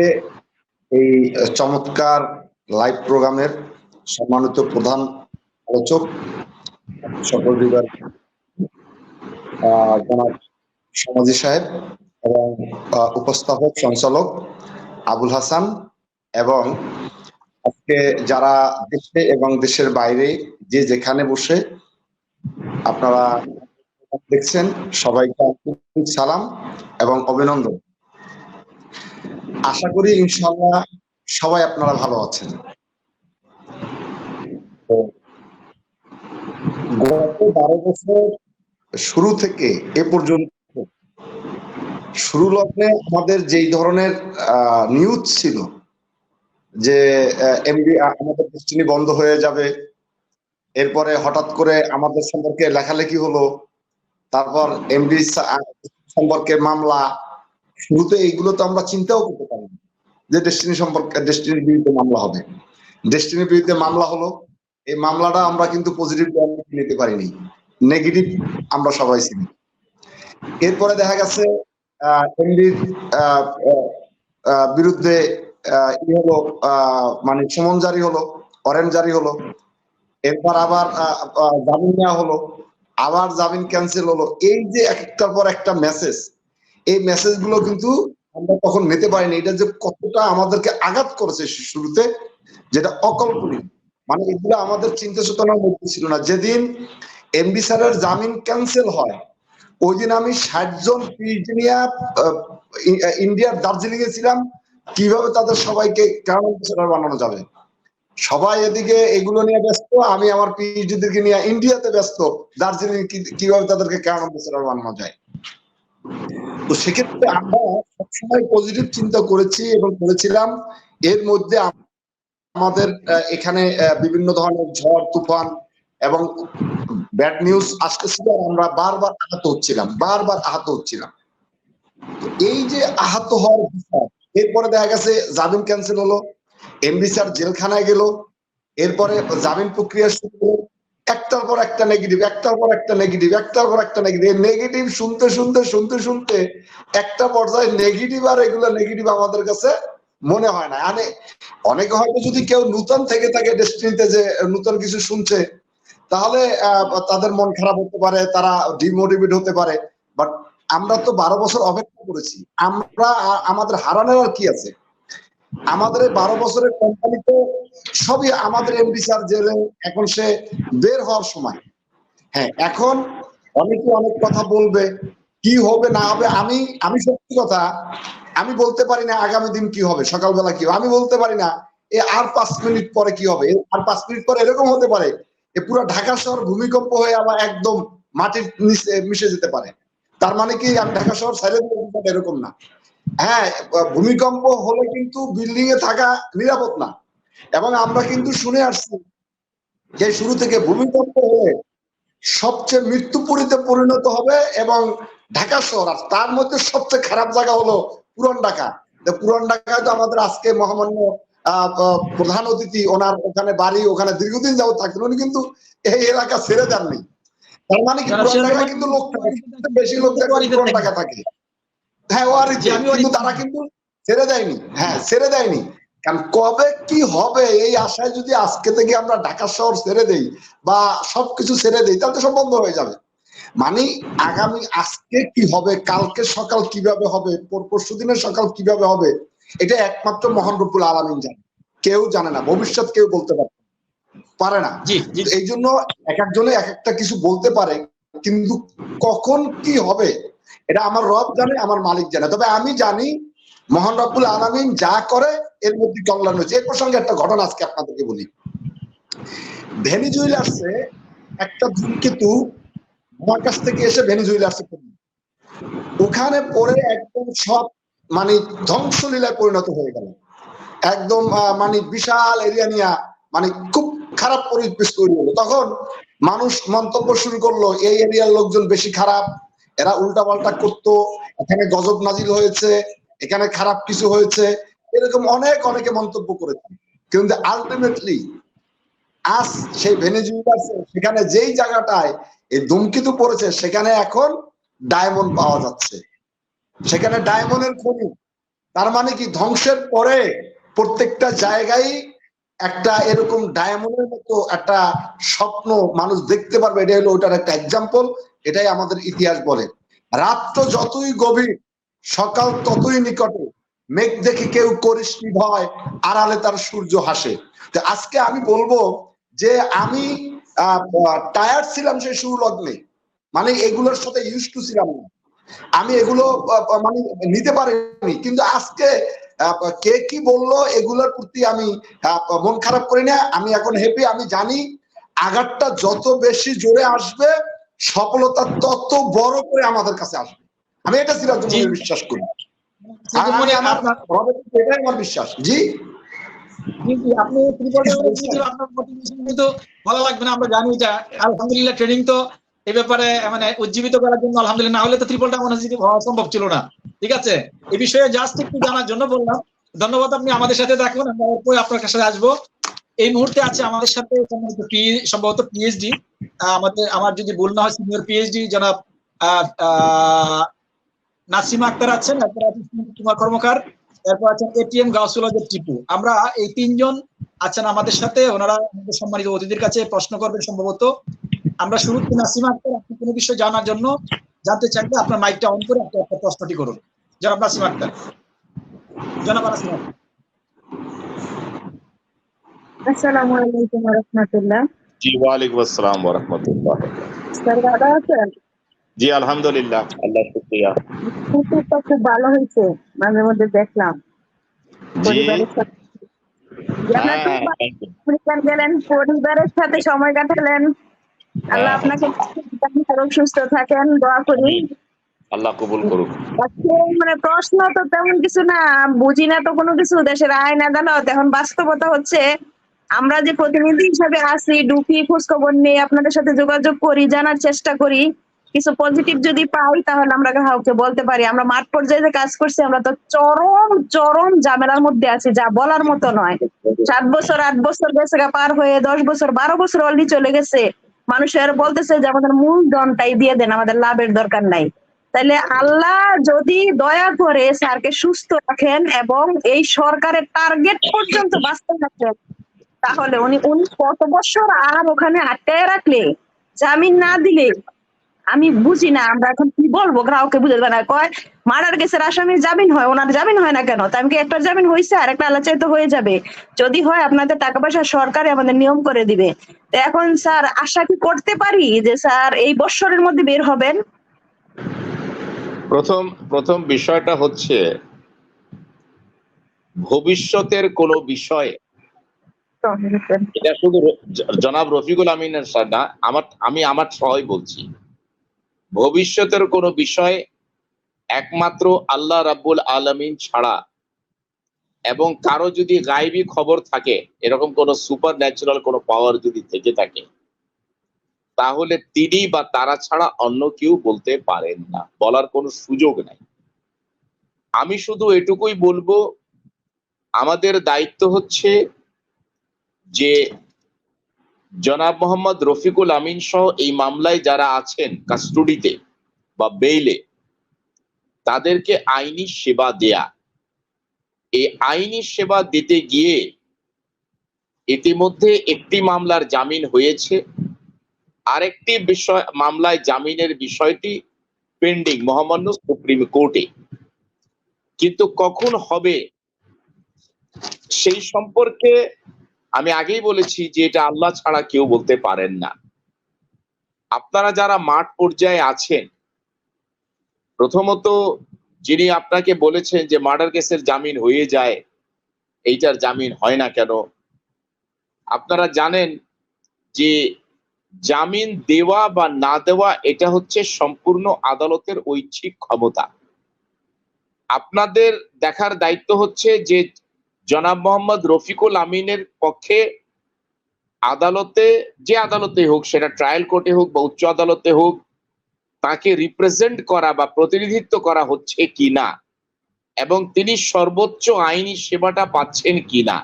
এই চমৎকার লাইভ প্রোগ্রামের সম্মানিত প্রধান আলোচক সকল হৃদয়ের জনাব সমাজি সাহেব এবং উপস্থাপক সঞ্চালক আবুল হাসান, এবং আজকে যারা দেশে এবং দেশের বাইরে যে যেখানে বসে আপনারা দেখছেন, সবাইকে সালাম এবং অভিনন্দন। আশা করি ইনশাআল্লাহ সবাই আপনারা ভালো আছেন। গত 12 বছর শুরু থেকে এ পর্যন্ত শুরু লগ্নে আমাদের যেই ধরনের নিউজ ছিল যে এমডি আমাদের ডেস্টিনি বন্ধ হয়ে যাবে, এরপরে হঠাৎ করে আমাদের সম্পর্কে লেখালেখি হলো, তারপর এমডি সম্পর্কে মামলা, শুরুতে এইগুলো তো আমরা চিন্তাও করতে পারিনি। যে ডেস্টিনির বিরুদ্ধে মামলা হবে। ডেস্টিনির বিরুদ্ধে মামলা হলো, এই মামলাটা আমরা কিন্তু পজিটিভ নিতে পারিনি, নেগেটিভ আমরা সবাই ছিলাম। এরপরে দেখা গেছে এমডির বিরুদ্ধে ই হলো, মানে সমন জারি হলো, ওয়ারেন্ট জারি হলো, এরপর আবার জামিন নেওয়া হলো, আবার জামিন ক্যান্সেল হলো। এই যে একটার পর একটা মেসেজ, এই মেসেজ গুলো কিন্তু আমরা তখন নিতে পারিনি। এটা যে কতটা আমাদেরকে আঘাত করেছে শুরুতে, যেটা অকল্পনীয়। মানে এগুলো আমাদের চিন্তা চেতনার মধ্যে ছিল না। যেদিন এমডি স্যারের জামিন ক্যান্সেল হয়, ওই দিন আমি 60 জন পিএইচডি নিয়ে ইন্ডিয়ার দার্জিলিং এ ছিলাম, কিভাবে তাদের সবাইকে ক্যানাডা বানানো যাবে। সবাই এদিকে এগুলো নিয়ে ব্যস্ত, আমি আমার পিএইচডিদেরকে নিয়ে ইন্ডিয়াতে ব্যস্ত, দার্জিলিং কিভাবে তাদেরকে ক্যানাডা বানানো যায়। তো সেক্ষেত্রে আমরা সবসময় পজিটিভ চিন্তা করেছি এবং করেছিলাম। এর মধ্যে আমাদের এখানে বিভিন্ন ধরনের ঝড় তুফান এবং ব্যাড নিউজ আসতেছিল, আমরা বারবার আহত হচ্ছিলাম। এই যে আহত হওয়ার বিষয়, এরপরে দেখা গেছে জামিন ক্যান্সেল হলো, এমডি স্যার জেলখানায় গেল, এরপরে জামিন প্রক্রিয়া শুরু হলো, একটার পর একটা নেগেটিভ, নেগেটিভ শুনতে একটা পর্যায়ে নেগেটিভ আর এগুলো নেগেটিভ আমাদের কাছে মনে হয় না। মানে অনেকে হয়তো যদি কেউ নূতন থেকে থাকে ডেস্টিনিতে, যে নূতন কিছু শুনছে, তাহলে তাদের মন খারাপ হতে পারে, তারা ডিমোটিভেট হতে পারে। বাট আমরা তো 12 বছর অপেক্ষা করেছি, আমাদের হারানোর আর কি আছে? আমাদের 12 বছরের কোম্পানিতে সবই, আমাদের এমডি স্যার জেলে, এখন সে বের হওয়ার সময়। হ্যাঁ, এখন অনেকে অনেক কথা বলবে, কি হবে না হবে। আমি সত্যি কথা, আমি বলতে পারি না আগামী দিন কি হবে, সকালবেলা কি হবে আমি বলতে পারি না। আর 5 মিনিট পরে কি হবে, আর 5 মিনিট পরে এরকম হতে পারে পুরো ঢাকা শহর ভূমিকম্প হয়ে আবার একদম মাটির নিচে মিশে যেতে পারে। তার মানে কি আমি ঢাকা শহর ছেড়ে দেবো, এরকম না। হ্যাঁ, ভূমিকম্প হলে কিন্তু বিল্ডিং এ থাকা নিরাপদ না। এবং আমরা কিন্তু শুনে আসছি যে শুরু থেকে ভূমিকম্প হলে সবচেয়ে মৃত্যুপুরীতে পরিণত হবে এবং ঢাকা শহর, আর তার মধ্যে সবচেয়ে খারাপ জায়গা হলো পুরান ঢাকা। পুরান ঢাকায় তো আমাদের আজকে মহামান্য প্রধান অতিথি, ওনার ওখানে বাড়ি, ওখানে দীর্ঘদিন যাবত থাকতেন, উনি কিন্তু এই এলাকা ছেড়ে যাননি। তার মানে কি পুরান ঢাকায় কিন্তু লোক বেশি লোক পুরান ঢাকা থাকে। হ্যাঁ, ওয়ারিতে, কিন্তু তারা কিন্তু ছেড়ে দেয়নি। হ্যাঁ, ছেড়ে দেয়নি। কারণ কবে কি হবে এই আশায় যদি আজকে থেকে আমরা ঢাকা শহর ছেড়ে দেই বা সবকিছু ছেড়ে দেই, তাহলে তো সব বন্ধ হয়ে যাবে। মানে আগামী আজকে কি হবে, কালকে সকাল কিভাবে হবে, পরশু দিনের সকাল কিভাবে হবে, এটা একমাত্র মহান রব্বুল আলামিন জানে, কেউ জানে না। ভবিষ্যৎ কেউ বলতে পারে না। এই জন্য এক একজনে এক একটা কিছু বলতে পারে, কিন্তু কখন কি হবে এটা আমার রব জানে, আমার মালিক জানে। তবে আমি জানি মহান রব্বুল আলামিন যা করে এর মধ্যে কল্যাণ হয়েছে। এর প্রসঙ্গে একটা ঘটনা আজকে আপনাদেরকে বলি। ভেনিজুয়েলাসে একটা ধূমকেতু মহাকাশ থেকে এসে ভেনিজুয়েলাসে পড়ল, ওখানে পড়ে একদম সব মানে ধ্বংসলীলায় পরিণত হয়ে গেল। একদম মানে বিশাল এরিয়া নিয়ে মানে খুব খারাপ পরিবেশ তৈরি হলো। তখন মানুষ মন্তব্য শুরু করলো, এই এরিয়ার লোকজন বেশি খারাপ, এরা উল্টাপাল্টা করতো, এখানে গজব নাজিল হয়েছে, এখানে খারাপ কিছু হয়েছে, এরকম অনেকে মন্তব্য করেছে। কিন্তু আলটিমেটলি আজ সেই ভেনেজুয়েলাসে, সেখানে যেই জায়গাটায় এই ধূমকেতু পড়েছে, সেখানে এখন ডায়মন্ড পাওয়া যাচ্ছে, সেখানে ডায়মন্ডের খনি। তার মানে কি ধ্বংসের পরে প্রত্যেকটা জায়গায় একটা এরকম ডায়মন্ডের মতো একটা স্বপ্ন মানুষ দেখতে পারবে। এটা হলো ওটার একটা এক্সাম্পল। এটাই আমাদের ইতিহাস বলে, রাত্র যতই গভীর সকাল ততই নিকটে, মেঘ দেখে কেউ করিসনি ভয়, আড়ালে তার সূর্য হাসে। তো আজকে আমি বলবো যে আমি টায়ার্ড ছিলাম সেই শুরু লগ্নে, মানে এগুলোর সাথে ইউজ টু ছিলাম না, আমি এগুলো মানে নিতে পারিনি। কিন্তু আজকে কে কি বললো এগুলোর প্রতি আমি মন খারাপ করি না। আমি এখন হ্যাপি। আমি জানি আঘাতটা যত বেশি জোরে আসবে, সফলতা তত বড় করে আমাদের কাছে আসবে। আমি এটা সিরাজ বিশ্বাস করি, এটাই আমার বিশ্বাস। জি, আপনি আপনার মোটিভেশন কিন্তু ভালো লাগবে না, আমরা জানি। এটা আলহামদুলিল্লাহ ট্রেনিং তো এই ব্যাপারে মানে উজ্জীবিত করার জন্য আলহামদুলিল্লাহ, না হলে তো ত্রিপলটা মনে হচ্ছে হওয়া সম্ভব ছিল না। ঠিক আছে, এই বিষয়ে জাস্ট একটু জানার জন্য বললাম ধন্যবাদ, আপনি আমাদের সাথে থাকুন, আমরা অল্পই আপনার কাছে আসবো। এই মুহূর্তে আছে আমাদের সাথে সম্ভবত পিএইচডি, আমার যদি ভুল না হয় সিনিয়র পিএইচডি জনাব নাসিমা আক্তার আছেন, এরপর আছেন কুমার কর্মকার, এরপর আছেন এটিএম গাউসুল আজম টিপু। আমরা এই তিনজন আছেন আমাদের সাথে, ওনারা আমাদের সম্মানিত অতিথির কাছে প্রশ্ন করবেন সম্ভবত। আমরা শুরুতে নাসিমা আক্তার, আপনি কোনো বিষয় জানতে চাইলে আপনার মাইকটা অন করে আপনি আপনার প্রশ্নটি করুন। জনাব নাসিমা আক্তার। জনাব নাসিমা আক্তার। আসসালামু আলাইকুম ওয়া রাহমাতুল্লাহ। জি, ওয়ালাইকুম আসসালাম ওয়া রাহমাতুল্লাহ। স্যার ভালো আছেন? জি, আলহামদুলিল্লাহ, আল্লাহ শুকরিয়া। খুব ভালো হয়েছে, মাঝে মধ্যে দেখলাম জি, পরিবারের সাথে আপনার হ্যাঁ, খুব thank you. আমেরিকান গেলেন, পরিবারের সাথে সময় কাটালেন। আল্লাহ হ্যাঁ, আপনাকে সুস্থ থাকেন, দোয়া করি। আমিন। আল্লাহ কবুল করুক। আজকে মানে প্রশ্ন তো তেমন কিছু না, বুঝি না তো কোনো কিছু, দেশের আইন আদালত। এখন বাস্তবতা হচ্ছে আমরা যে প্রতিনিধি হিসেবে আছি, ঢুকি, খোঁজ খবর নিয়ে আপনাদের সাথে যোগাযোগ করি, জানার চেষ্টা করি। কিছু পজিটিভ যদি পাই তাহলে আমরা কাউকে বলতে পারি। আমরা মাঠ পর্যায়ে যে কাজ করছি, আমরা তো চরম চরম ঝামেলার মধ্যে আছি, যা বলার মতো নয়। 7 বছর 8 বছর গেছে পার হয়ে, 10 বছর 12 বছর অলরেডি চলে গেছে। মানুষের বলতেছে যে আমাদের মূলধনটাই দিয়ে দেন, আমাদের লাভের দরকার নাই। তাইলে আল্লাহ যদি দয়া করে স্যারকে সুস্থ রাখেন এবং এই সরকারের টার্গেট পর্যন্ত বাস্তব রাখেন, তাহলে উনি কত বছর আর ওখানে আটকায় রাখলে, জামিন না দিলে আমি বুঝি না আমরা এখন কি বলবো, গ্রাহককে বুঝে দেবে না। কয় মার্ডার কেসের আসামির জামিন হয়, ওনার জামিন হয় না কেন? তাই আমি কি একটা জামিন হয়েছে আর একটা আল্লাহ চাইতে হয়ে যাবে? যদি হয় আপনাদের টাকা পয়সা সরকারে আমাদের নিয়ম করে দিবে। তো এখন স্যার আশা কি করতে পারি যে স্যার এই বছরের মধ্যে বের হবেন? প্রথম বিষয়টা হচ্ছে ভবিষ্যতের কোন বিষয়, এটা শুধু জনাব রফিকুল আমিনের না, আমি আমার সহায় বলছি। ভবিষ্যতের কোন বিষয় একমাত্র আল্লাহ রাব্বুল আলামিন ছাড়া, এবং কারো যদি গায়েবী খবর থাকে, এরকম কোন সুপার ন্যাচারাল কোন পাওয়ার যদি থেকে থাকে, তাহলে তিনি বা তারা ছাড়া অন্য কেউ বলতে পারেন না, বলার কোনো সুযোগ নাই। আমি শুধু এটুকুই বলবো, আমাদের দায়িত্ব হচ্ছে যে জনাব মোহাম্মদ রফিকুল আমিন সহ এই মামলায় যারা আছেন কাস্টডিতে বা বেইলে, তাদেরকে আইনি সেবা দেয়া। এই আইনি সেবা দিতে গিয়ে ইতিমধ্যে একটি মামলার জামিন হয়েছে, আরেকটি মামলায় জামিনের বিষয়টি পেন্ডিং মহামান্য সুপ্রিম কোর্টে। কিন্তু কখন হবে সেই সম্পর্কে আমি আগেই বলেছি যে এটা আল্লাহ ছাড়া কেউ বলতে পারেন না। আপনারা যারা মাঠ পর্যায়ে আছেন, প্রথমত যিনি আপনাকে বলেছেন যে মার্ডার কেসের জামিন হয়ে যায়, এইটার জামিন হয় না কেন, আপনারা জানেন যে জামিন দেওয়া বা না দেওয়া এটা হচ্ছে সম্পূর্ণ আদালতের ঐচ্ছিক ক্ষমতা। আপনাদের দেখার দায়িত্ব হচ্ছে যে জনাব মোহাম্মদ রফিকুল আমিনের পক্ষে আদালতে, যে আদালতে হোক, সেটা ট্রায়াল কোর্টে হোক বা উচ্চ আদালতে হোক, তাকে রিপ্রেজেন্ট করা বা প্রতিনিধিত্ব করা হচ্ছে কিনা, এবং তিনি সর্বোচ্চ আইনি সেবাটা পাচ্ছেন কিনা।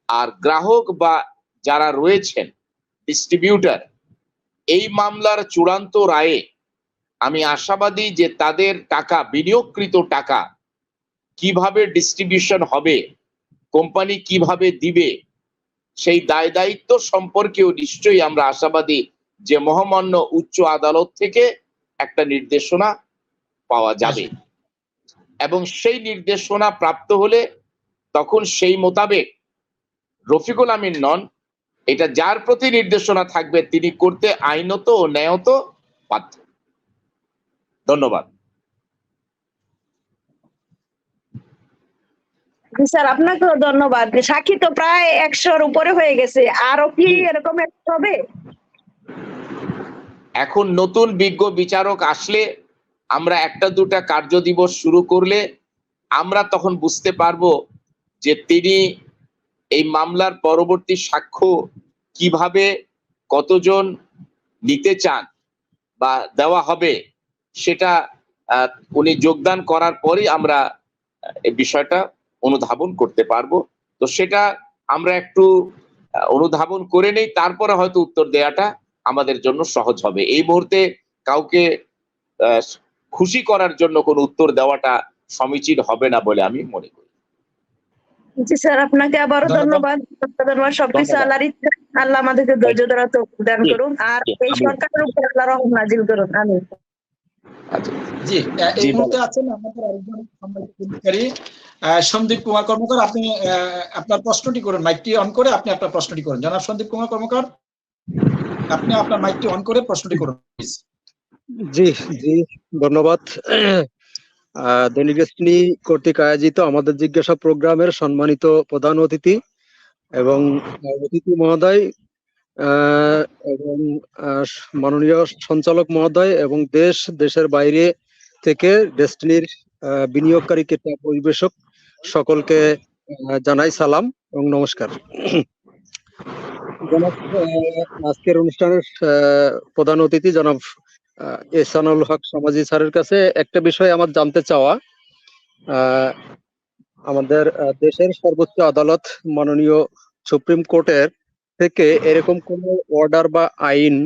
আর গ্রাহক বা যারা রয়েছেন ডিস্ট্রিবিউটর, এই মামলার চূড়ান্ত রায়ে আমি আশাবাদী যে তাদের টাকা, বিনিয়োগকৃত টাকা কিভাবে ডিস্ট্রিবিউশন হবে, কোম্পানি কিভাবে দিবে, সেই দায় দায়িত্ব সম্পর্কেও নিশ্চয়ই আমরা আশাবাদী যে মহামান্য উচ্চ আদালত থেকে একটা নির্দেশনা পাওয়া যাবে, এবং সেই নির্দেশনা প্রাপ্ত হলে তখন সেই মোতাবেক রফিকুল আমিন নন, এটা যার প্রতি নির্দেশনা থাকবে তিনি করতে আইনত ও ন্যায়ত বাধ্য। ধন্যবাদ। স্যার আপনাকেও ধন্যবাদ। সাক্ষী তো প্রায় 100-র উপরে হয়ে গেছে, আরো কি এরকম হবে? এখন নতুন বিজ্ঞ বিচারক আসলে, আমরা একটা দুটা কার্য দিবস শুরু করলে আমরা তখন বুঝতে পারবো যে তিনি এই মামলার পরবর্তী সাক্ষ্য কিভাবে কতজন নিতে চান বা দেওয়া হবে, সেটা উনি যোগদান করার পরই আমরা এই বিষয়টা অনুধাবন করতে পারবো। তো সেটা আমরা একটু অনুধাবন করে নেই, তারপরে হয়তো উত্তর দেওয়াটা আমাদের জন্য সহজ হবে। এই মুহূর্তে কাউকে খুশি করার জন্য কোনো উত্তর দেওয়াটা সমীচীন হবে না বলে আমি মনে করি। জি স্যার, আপনাকে আবারও ধন্যবাদ। ধন্যবাদ। সবকিছু ধন্যবাদ। আল্লাহর ইচ্ছা। আল্লাহ আমাদেরকে ধৈর্য ধরার তৌফিক দান জি, করুন, আর জি, এই আমিন। সরকারের উপর আল্লাহ রহম নাজিল করুন। আমিন। আচ্ছা, জি, এই জি মুহূর্তে বলেন। আছেন আমাদের আরেকজন সম্মানিত অধিকারী সন্দীপ কুমার কর্মকার। আপনি আপনার প্রশ্নটি করুন, মাইকটি অন করে আপনি আপনার প্রশ্নটি করুন। জনাব সন্দীপ কুমার কর্মকার, আপনি আপনার মাইকটি অন করে প্রশ্নটি করুন প্লিজ। জি জি, ধন্যবাদ। দৈনিক ডেসটিনি কর্তৃক আয়োজিত আমাদের জিজ্ঞাসা প্রোগ্রামের সম্মানিত প্রধান অতিথি এবং অতিথি মহোদয় এবং মাননীয় সঞ্চালক মহোদয় এবং দেশের বাইরে থেকে ডেসটিনির বিনিয়োগকারী ক্রেতা পরিবেশক সকলকে জানাই সালাম এবং নমস্কার। জনাব, আজকের অনুষ্ঠানের প্রধান অতিথি জনাব এহসানুল হক সমাজি স্যারের কাছে একটা বিষয় আমার জানতে চাওয়া, আমাদের দেশের সর্বোচ্চ আদালত মাননীয় সুপ্রিম কোর্টের থেকে এরকম কোন অর্ডার বা আইন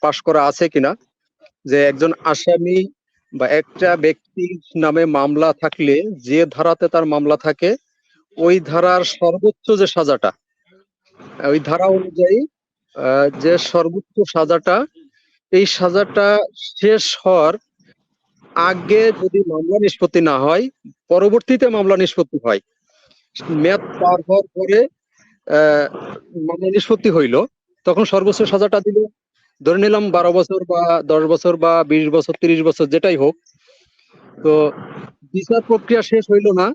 পাশ করা আছে কিনা যে একজন আসামি বা একটা ব্যক্তির নামে মামলা থাকলে যে ধারাতে তার মামলা থাকে ওই ধারার সর্বোচ্চ যে সাজাটা, ওই ধারা অনুযায়ী যে সর্বোচ্চ সাজাটা, এই সাজাটা শেষ হওয়ার আগে যদি মামলা নিষ্পত্তি না হয়, পরবর্তীতে মামলা নিষ্পত্তি হয়, মেয়াদ পার হওয়ার পরে মামলা নিষ্পত্তি হইল, তখন সর্বোচ্চ সাজাটা দিল ধরে নিলাম 12 বছর বা 10 বছর বা 20 বছর 30 বছর যেটাই হোক। তো বিচার প্রক্রিয়া শেষ হইল না,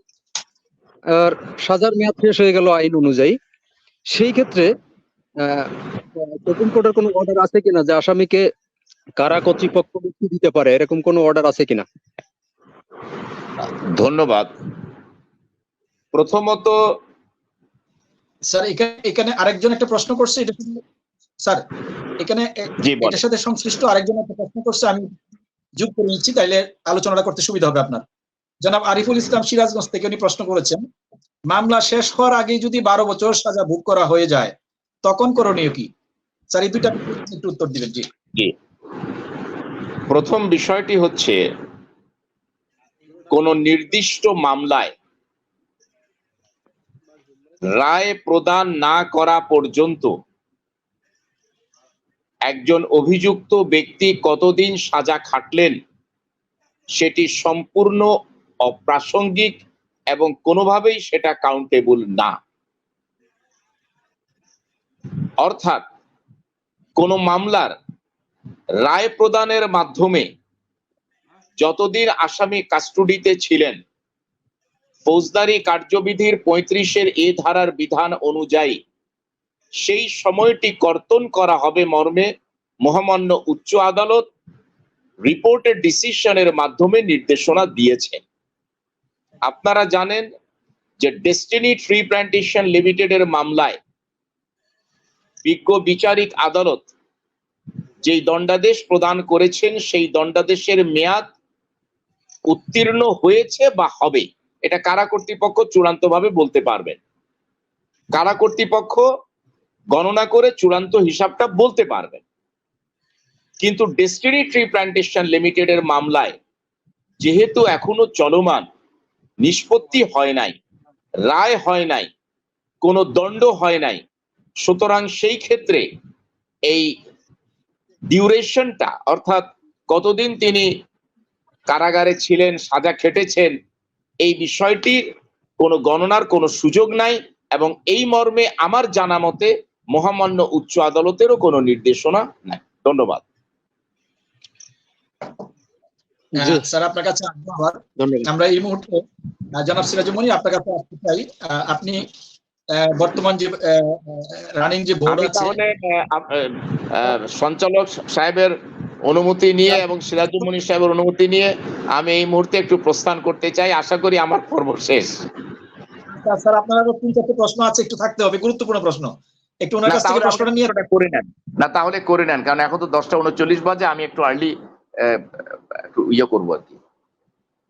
আর সাজার মেয়াদ শেষ হয়ে গেল আইন অনুযায়ী। সেই ক্ষেত্রে সুপ্রিম কোর্টের কোনো অর্ডার আছে কিনা যে আসামিকে কারা কর্তৃপক্ষ মুক্তি দিতে পারে, এরকম কোনো অর্ডার আছে কিনা? ধন্যবাদ। প্রথমত স্যার, এখানে আরেকজন একটা প্রশ্ন করছে, এটা স্যার এখানে জি বলেন। এটার সাথে সংশ্লিষ্ট আরেকজন একটা প্রশ্ন করছে, আমি যোগ করে নিচ্ছি, তাইলে আলোচনাটা করতে সুবিধা হবে আপনার। জনাব আরিফুল ইসলাম সিরাজগঞ্জ থেকে উনি প্রশ্ন করেছেন, মামলা শেষ হওয়ার আগে যদি 12 বছর সাজা ভোগ করা হয়ে যায় তখন করণীয় কি? স্যার এই দুইটা একটু উত্তর দিবেন। জি জি, প্রথম বিষয়টি হচ্ছে কোন নির্দিষ্ট মামলায় রায় প্রদান না করা পর্যন্ত একজন অভিযুক্ত ব্যক্তি কতদিন সাজা খাটলেন সেটি সম্পূর্ণ অপ্রাসঙ্গিক এবং কোনোভাবেই সেটা কাউন্টেবল না। অর্থাৎ কোন মামলার রায় প্রদানের মাধ্যমে যতদিন আসামি কাস্টডিতে ছিলেন, ফৌজদারি কার্যবিধির 35-এর এ ধারার বিধান অনুযায়ী সেই সময়টি কর্তন করা হবে মর্মে মহামান্য উচ্চ আদালত রিপোর্টের ডিসিশনের মাধ্যমে নির্দেশনা দিয়েছেন। আপনারা জানেন যে ডেস্টিনি ট্রি প্ল্যান্টেশন লিমিটেডের মামলায় বিজ্ঞ বিচারিক আদালত যেই দণ্ডাদেশ প্রদান করেছেন সেই দণ্ডাদেশের মেয়াদ উত্তীর্ণ হয়েছে বা হবে, এটা কারা কর্তৃপক্ষ চূড়ান্তভাবে বলতে পারবেন। কারা কর্তৃপক্ষ গণনা করে চূড়ান্ত হিসাবটা বলতে পারবেন। কিন্তু ডেস্টিনি ট্রি প্ল্যান্টেশন লিমিটেডের মামলায় যেহেতু এখনো চলমান, নিষ্পত্তি হয় নাই, রায় হয় নাই, কোনো দণ্ড হয় নাই, সুতরাং সেই ক্ষেত্রে এই ডিউরেশনটা, অর্থাৎ কতদিন তিনি কারাগারে ছিলেন, সাজা খেটেছেন, এই বিষয়টির কোনো গণনার কোনো সুযোগ নাই এবং এই মর্মে আমার জানা মতে মহামান্য উচ্চ আদালতেরও কোনো নির্দেশনা নাই। ধন্যবাদ। স্যার আপনার কাছে ধন্যবাদ। ধন্যবাদ। আমরা এই মুহূর্তে জনাব সিরাজুল মনি আপনার কাছে আসতে চাই। আপনি বর্তমান যে রানিং যে বোর্ড আমি আছে, তাহলে সঞ্চালক সাহেবের অনুমতি নিয়ে এবং সিরাজুল মনি সাহেবের অনুমতি নিয়ে আমি এই মুহূর্তে একটু প্রস্থান করতে চাই। আশা করি আমার পর্ব শেষ। স্যার আপনার আরো 3-4টি প্রশ্ন আছে, একটু থাকতে হবে, গুরুত্বপূর্ণ প্রশ্ন, একটু ওনার কাছ থেকে প্রশ্নটা নিয়ে করে নেন। না তাহলে করে নেন, কারণ এখন তো 10টা 39 বাজে, আমি একটু আর্লি ইয়ে করবো আর কি।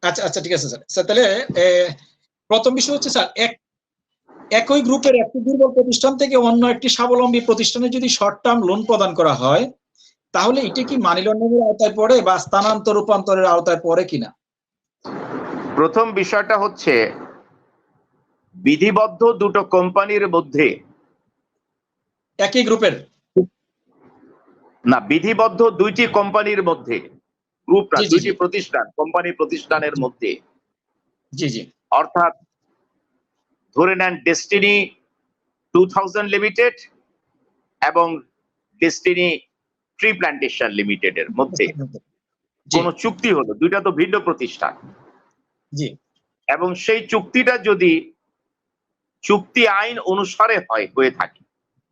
আচ্ছা আচ্ছা, ঠিক আছে স্যার। স্যার তাহলে প্রথম বিষয় হচ্ছে স্যার, একই গ্রুপের একটি দুর্বল প্রতিষ্ঠান থেকে অন্য একটি স্বাবলম্বী প্রতিষ্ঠানে যদি শর্ট টার্ম লোন প্রদান করা হয়, তাহলে এটা কি মানি লন্ডারিং এর আওতায় পড়ে বা স্থানান্তর রূপান্তরের আওতায় পড়ে কিনা? প্রথম বিষয়টা হচ্ছে বিধিবদ্ধ দুটো কোম্পানির মধ্যে, একই গ্রুপের না, বিধিবদ্ধ দুইটি কোম্পানির মধ্যে, গ্রুপ না, জি, জি, দুইটি জি। প্রতিষ্ঠান, কোম্পানি প্রতিষ্ঠানের মধ্যে, জি জি অর্থাৎ ধরে নেন ডেস্টিনি 2000 লিমিটেড এবং ডেস্টিনি ট্রি প্ল্যান্টেশন লিমিটেডের মধ্যে জি কোন চুক্তি হলো, দুইটা তো ভিন্ন প্রতিষ্ঠান, জি এবং সেই চুক্তিটা যদি চুক্তি আইন অনুসারে হয়ে থাকে,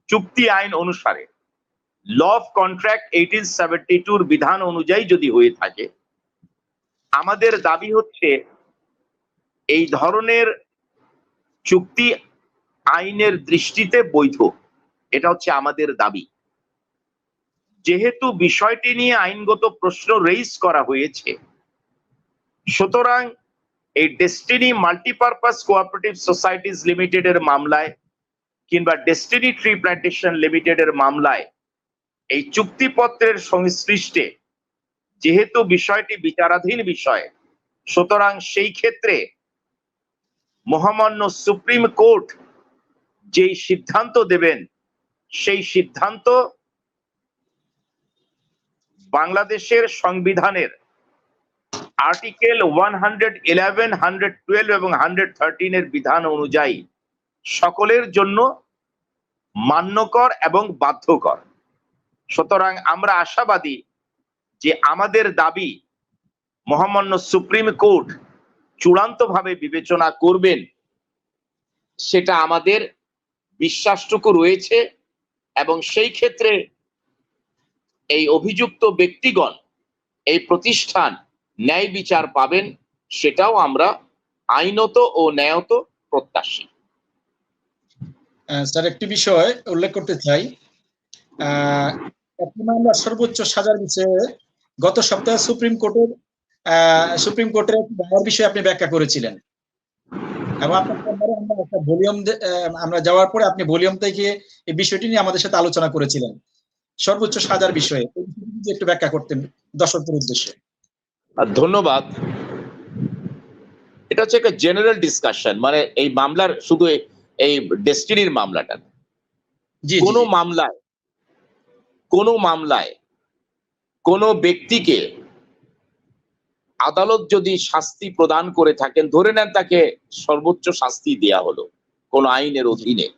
চুক্তি আইন অনুসারে, ল অফ কন্ট্রাক্ট 1872 বিধান অনুযায়ী যদি হয়ে থাকে, আমাদের দাবি হচ্ছে এই ধরনের চুক্তি আইনের দৃষ্টিতে বৈধ। এটা হচ্ছে আমাদের দাবি। যেহেতু বিষয়টি নিয়ে আইনগত প্রশ্ন রেইজ করা হয়েছে, সুতরাং এই ডেস্টিনি মাল্টিপারপাস কোঅপারেটিভ সোসাইটিজ লিমিটেডের মামলায় কিংবা ডেস্টিনি ট্রি প্ল্যান্টেশন লিমিটেডের মামলায় এই চুক্তিপত্রের সংশ্লিষ্টে যেহেতু বিষয়টি বিচারাধীন বিষয়, সুতরাং সেই ক্ষেত্রে মহামান্য সুপ্রিম কোর্ট যেই সিদ্ধান্ত দেবেন, সেই সিদ্ধান্ত বাংলাদেশের সংবিধানের আর্টিকেল 111, 112 এবং 113 এর বিধান অনুযায়ী সকলের জন্য মান্যকর এবং বাধ্যকর। সুতরাং আমরা আশাবাদী যে আমাদের দাবি মহামান্য সুপ্রিম কোর্ট চূড়ান্তভাবে বিবেচনা করবেন, সেটা আমাদের বিশ্বাসটুকু রয়েছে, এবং সেই ক্ষেত্রে এই অভিযুক্ত ব্যক্তিগণ, এই প্রতিষ্ঠান ন্যায় বিচার পাবেন, সেটাও আমরা আইনত ও ন্যায়ত প্রত্যাশী। স্যার, একটি বিষয় উল্লেখ করতে চাই। একটি মামলার সর্বোচ্চ সাজার বিষয়ে গত সপ্তাহে সুপ্রিম কোর্টের রায়ের বিষয়ে আপনি ব্যাখ্যা করেছিলেন, এবং আপনার চেম্বারে আমরা একটা ভলিউম আমরা যাওয়ার পরে আপনি ভলিউম থেকে এই বিষয়টি নিয়ে আমাদের সাথে আলোচনা করেছিলেন, সর্বোচ্চ সাজার বিষয়ে। একটু ব্যাখ্যা করতেন দর্শকদের উদ্দেশ্যে। ধন্যবাদ। এটা হচ্ছে একটা জেনারেল ডিসকাশন, মানে এই মামলার শুধু এই ডেস্টিনির মামলাটা, জি কোন মামলায় কোন ব্যক্তিকে আদালত যদি শাস্তি প্রদান করে থাকেন, ধরে নেন তাকে সর্বোচ্চ শাস্তি দেয়া হলো কোন আইনের অধীনে,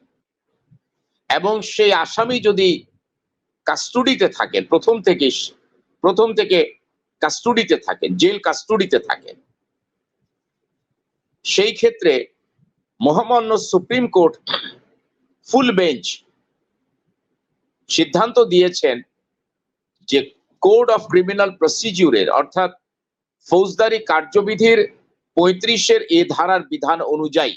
এবং সেই আসামি যদি কাস্টডিতে থাকেন, প্রথম থেকে কাস্টডিতে থাকেন, জেল কাস্টডিতে থাকেন, সেই ক্ষেত্রে মহামান্য সুপ্রিম কোর্ট ফুল বেঞ্চ সিদ্ধান্ত দিয়েছেন যে কোড অফ ক্রিমিনাল প্রসিডিউরের, অর্থাৎ ফৌজদারি কার্যবিধির 35-এর এ ধারার বিধান অনুযায়ী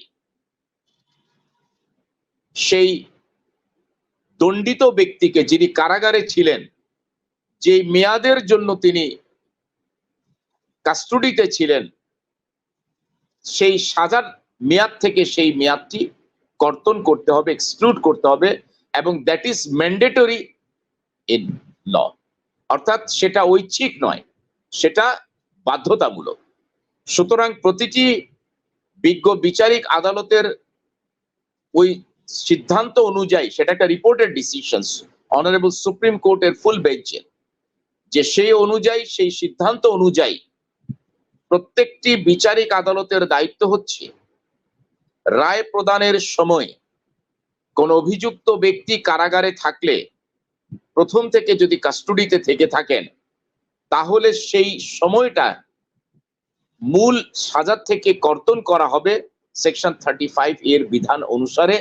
সেই দণ্ডিত ব্যক্তিকে, যিনি কারাগারে ছিলেন, যে মেয়াদের জন্য তিনি কাস্টডিতে ছিলেন, সেই সাজার মেয়াদ থেকে সেই মেয়াদটি কর্তন করতে হবে, এক্সক্লুড করতে হবে, এবং that is mandatory in law, অর্থাৎ সেটা ঐচ্ছিক নয়, সেটা বাধ্যতামূলক। সুতরাং প্রতিটি বিজ্ঞ বিচারিক আদালতের ওই সিদ্ধান্ত অনুযায়ী, সেটা একটা রিপোর্টেড ডিসিশন অনারেবল সুপ্রিম কোর্টের ফুল বেঞ্চের, যে সেই অনুযায়ী, সেই সিদ্ধান্ত অনুযায়ী প্রত্যেকটি বিচারিক আদালতের দায়িত্ব হচ্ছে রায় প্রদানের সময় কোন অভিযুক্ত ব্যক্তি কারাগারে থাকলে, প্রথম থেকে যদি কাস্টডিতে থেকে থাকেন, তাহলে সেই সময়টা মূল সাজা থেকে কর্তন করা হবে সেকশন 35 এর বিধান অনুসারে।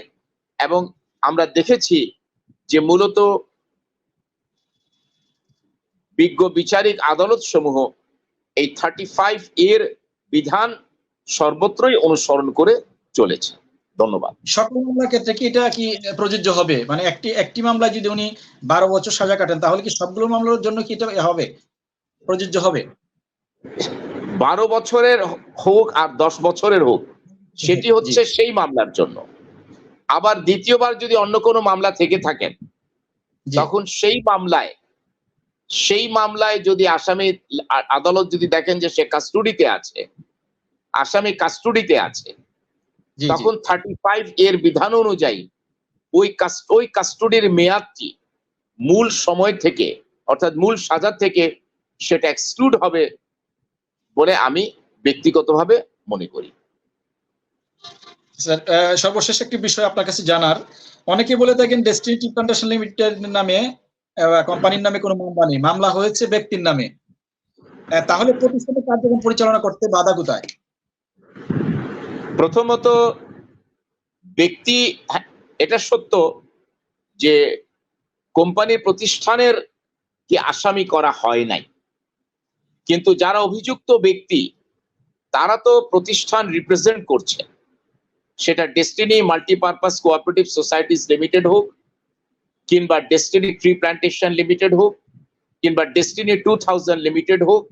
এবং আমরা দেখেছি যে মূলত বিজ্ঞ বিচারিক আদালত সমূহ এই 35 এর বিধান সর্বত্রই অনুসরণ করে চলেছে। ধন্যবাদ। সকল মামলার ক্ষেত্রে কি এটা কি প্রযোজ্য হবে? মানে একটি মামলায় যদি উনি 12 বছর সাজা কাটেন, তাহলে কি সবগুলো মামলার জন্য কি এটা হবে, প্রযোজ্য হবে? 12 বছরের হোক আর 10 বছরের হোক, সেটি হচ্ছে সেই মামলার জন্য। আবার দ্বিতীয়বার যদি অন্য কোনো মামলা থেকে থাকেন, জি, তখন সেই মামলায় যদি আসামি আদালত যদি দেখেন যে সে কাস্টডিতে আছে, আসামি কাস্টডিতে আছে, জি, জি, তখন 35 এর বিধান অনুযায়ী ওই কাস্টডির মেয়াদটি মূল সময় থেকে, অর্থাৎ মূল সাজা থেকে সেটা এক্সক্লুড হবে বলে আমি ব্যক্তিগতভাবে মনে করি। স্যার সর্বশেষ একটি বিষয় আপনার কাছে জানার, অনেকে বলে থাকেন ডেস্টিনি টি প্লান্টেশন লিমিটেড নামে কোম্পানির নামে কোনো মামলা নেই, মামলা হয়েছে ব্যক্তির নামে। তাহলে প্রতিষ্ঠানের কার্যক্রম পরিচালনা করতে বাধা কোথায়? প্রথমত ব্যক্তি, এটা সত্য যে কোম্পানির প্রতিষ্ঠানের কি আসামি করা হয় নাই, কিন্তু যারা অভিযুক্ত ব্যক্তি তারা তো প্রতিষ্ঠান রিপ্রেজেন্ট করছে, সেটা destiny multipurpose cooperative societies limited হোক, কিংবা ডেস্টিনি ট্রি প্ল্যান্টেশন লিমিটেড হোক, কিংবা ডেস্টিনি 2000 লিমিটেড হোক,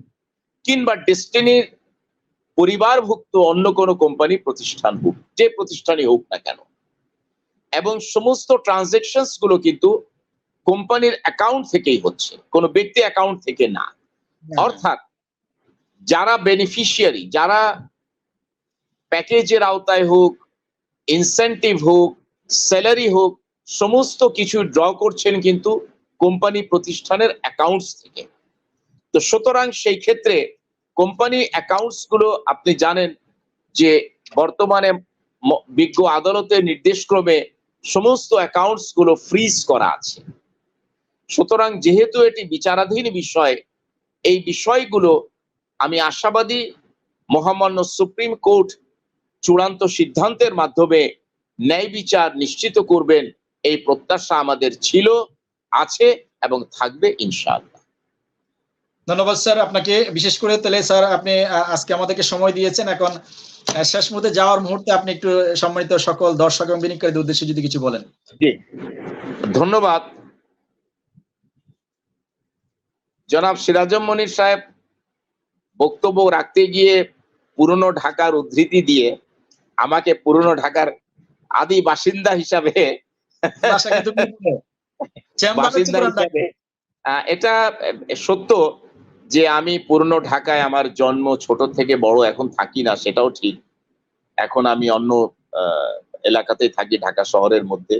কিংবা ডেস্টিনির পরিবারভুক্ত অন্য কোনো কোম্পানি প্রতিষ্ঠান হোক, যে প্রতিষ্ঠানই হোক না কেন, এবং সমস্ত ট্রানজেকশনস গুলো কিন্তু কোম্পানির অ্যাকাউন্ট থেকেই হচ্ছে, কোনো ব্যক্তি অ্যাকাউন্ট থেকে না। অর্থাৎ যারা বেনিফিশিয়ারি, যারা প্যাকেজের আওতায় হোক, ইনসেন্টিভ হোক, স্যালারি হোক, সমস্ত কিছু ড্র করছেন কিন্তু কোম্পানি প্রতিষ্ঠানের অ্যাকাউন্টস থেকে। তো সুতরাং সেই ক্ষেত্রে কোম্পানি অ্যাকাউন্টস গুলো আপনি জানেন যে বর্তমানে বিজ্ঞ আদালতের নির্দেশক্রমে সমস্ত অ্যাকাউন্টস গুলো ফ্রিজ করা আছে। সুতরাং যেহেতু এটি বিচারাধীন বিষয়, এই বিষয়গুলো আমি আশাবাদী মহামান্য সুপ্রিম কোর্ট চূড়ান্ত সিদ্ধান্তের মাধ্যমে ন্যায় বিচার নিশ্চিত করবেন, এই প্রত্যাশা আমাদের ছিল, আছে এবং থাকবে ইনশাআল্লাহ। ধন্যবাদ স্যার আপনাকে, বিশেষ করে তাহলে স্যার আপনি আজকে আমাদেরকে সময় দিয়েছেন। এখন শেষ মুহূর্তে যাওয়ার মুহূর্তে আপনি একটু সম্মানিত সকল দর্শক এবং বিনিয়োগকারীদের উদ্দেশ্যে যদি কিছু বলেন। জি, ধন্যবাদ। জনাব সিরাজম মনির সাহেব বক্তব্য রাখতে গিয়ে পুরনো ঢাকার উদ্ধৃতি দিয়ে আমাকে পুরনো ঢাকার আদি বাসিন্দা হিসাবে এটা সত্য যে আমি পুরনো ঢাকায় আমার জন্ম, ছোট থেকে বড়, এখন থাকি না সেটাও ঠিক। এখন আমি অন্য এলাকাতে থাকি ঢাকা শহরের মধ্যে।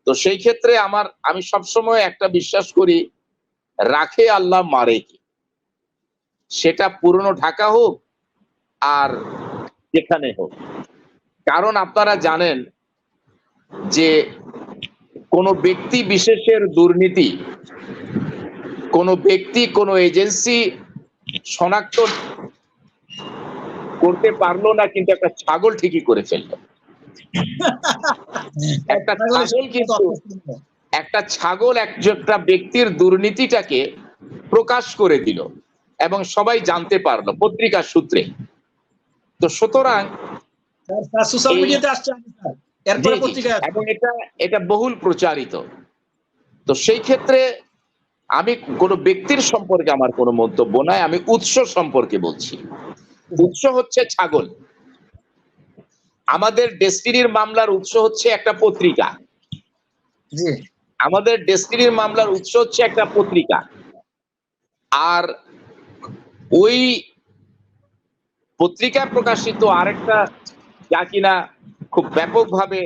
তো সেই ক্ষেত্রে আমি সবসময় একটা বিশ্বাস করি, রাখে আল্লাহ মারে কি, সেটা পুরনো ঢাকা হোক আর যেখানে হোক। কারণ আপনারা জানেন যে কোনো ব্যক্তি বিশেষের দুর্নীতি, কোনো ব্যক্তি কোনো এজেন্সি শনাক্ত করতে পারলো না, কিন্তু একটা ছাগল ঠিকই করে ফেললো। একটা ছাগল একটা ব্যক্তির দুর্নীতিটাকে প্রকাশ করে দিল এবং সবাই জানতে পারলো পত্রিকার সূত্রে। তো সুতরাং সোশ্যাল মিডিয়াতে আসছে এবং এটা বহুল প্রচারিত। তো সেই ক্ষেত্রে আমি কোন ব্যক্তির সম্পর্কে আমার কোনো মন্তব্য নাই, আমি উৎস সম্পর্কে বলছি। উৎস হচ্ছে ছাগল। আমাদের ডেস্টিনির মামলার উৎস হচ্ছে একটা পত্রিকা। আমাদের ডেস্টিনির মামলার উৎস হচ্ছে একটা পত্রিকা, আর ওই পত্রিকায় প্রকাশিত আরেকটা যা কিনা খুব ব্যাপকভাবে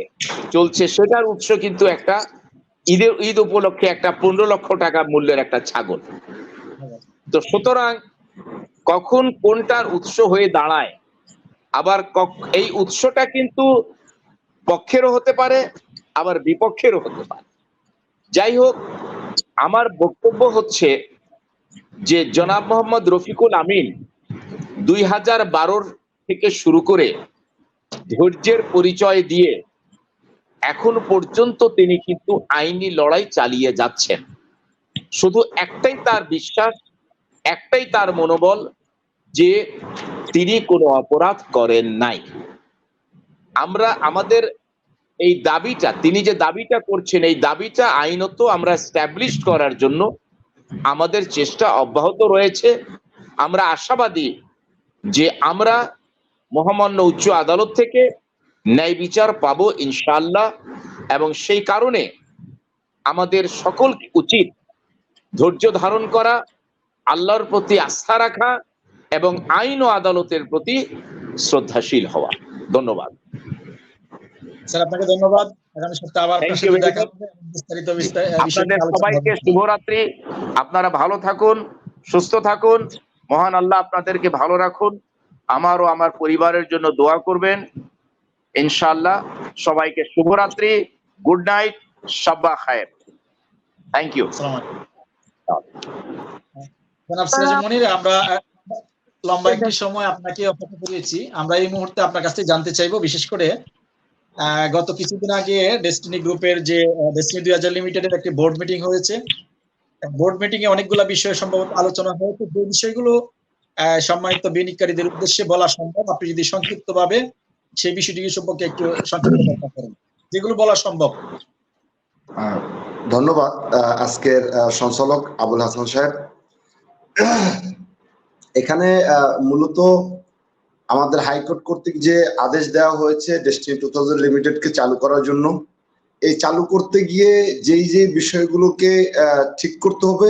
চলছে, সেটার উৎস কিন্তু একটা ঈদ উপলক্ষে একটা 15 লক্ষ টাকা মূল্যের একটা ছাগল। তো সুতরাং কখন কোনটার উৎস হয়ে দাঁড়ায়, আবার এই উৎসটা কিন্তু পক্ষেরও হতে পারে আবার বিপক্ষেরও হতে পারে। যাই হোক, আমার বক্তব্য হচ্ছে যে জনাব মোহাম্মদ রফিকুল আমিন 2012 থেকে শুরু করে ধৈর্যের পরিচয় দিয়ে এখন পর্যন্ত তিনি কিন্তু আইনি লড়াই চালিয়ে যাচ্ছেন। শুধু একটাই তার বিশ্বাস, একটাই তার মনোবল যে তিনি কোনো অপরাধ করেন নাই। আমাদের এই দাবিটা, তিনি যে দাবিটা করছেন, এই দাবিটা আইনত আমরা এস্টাবলিশ করার জন্য আমাদের চেষ্টা অব্যাহত রয়েছে। আমরা আশাবাদী যে আমরা মহামান্য উচ্চ আদালত থেকে ন্যায় বিচার পাবো ইনশাআল্লাহ। এবং সেই কারণে আমাদের সকল উচিত ধৈর্য ধারণ করা, আল্লাহর প্রতি আস্থা রাখা এবং আইন ও আদালতের প্রতি শ্রদ্ধাশীল হওয়া। ধন্যবাদ স্যার, আপনাকে ধন্যবাদ। আগামী সপ্তাহে আবার আপনার Thank you সাথে very দেখা much. হবে, বিস্তারিত বিষয় আপনাদের নিয়ে আলোচনা সবাইকে হবে। শুভরাত্রি। আপনারা ভালো থাকুন, সুস্থ থাকুন, মহান আল্লাহ আপনাদেরকে ভালো রাখুন। আমার ও আমার পরিবারের জন্য দোয়া করবেন ইনশাআল্লাহ। সবাইকে শুভরাত্রি, গুড নাইট, শাব্বা খায়ের। Thank you. আসসালামু আলাইকুম। জনাব সিরাজুল মনির, আমরা লম্বা একটি সময় আপনাকে অপেক্ষা করিয়েছি। আমরা এই মুহূর্তে আপনার কাছ থেকে জানতে চাইবো, বিশেষ করে গত কিছুদিন আগে ডেস্টিনি গ্রুপের যে ডেস্টিনি 2000 লিমিটেডের একটি বোর্ড মিটিং হয়েছে। বোর্ড মিটিং এ অনেকগুলো বিষয় সম্ভবত আলোচনা হয়েছে। যে বিষয়গুলো সম্মানিত বিনিয়োগকারীদের উদ্দেশ্যে বলা সম্ভব, আপনি যদি সংক্ষিপ্তভাবে সেই বিষয়টি সম্পর্কে একটু সংক্ষিপ্ত ব্যাখ্যা করেন, যেগুলো বলা সম্ভব। ধন্যবাদ আজকের সঞ্চালক আবুল হাসান সাহেব। এখানে মূলত আমাদের হাইকোর্ট কর্তৃক যে আদেশ দেওয়া হয়েছে ডেস্টিনি 2000 লিমিটেডকে চালু করার জন্য, এই চালু করতে গিয়ে যেই যে বিষয়গুলোকে ঠিক করতে হবে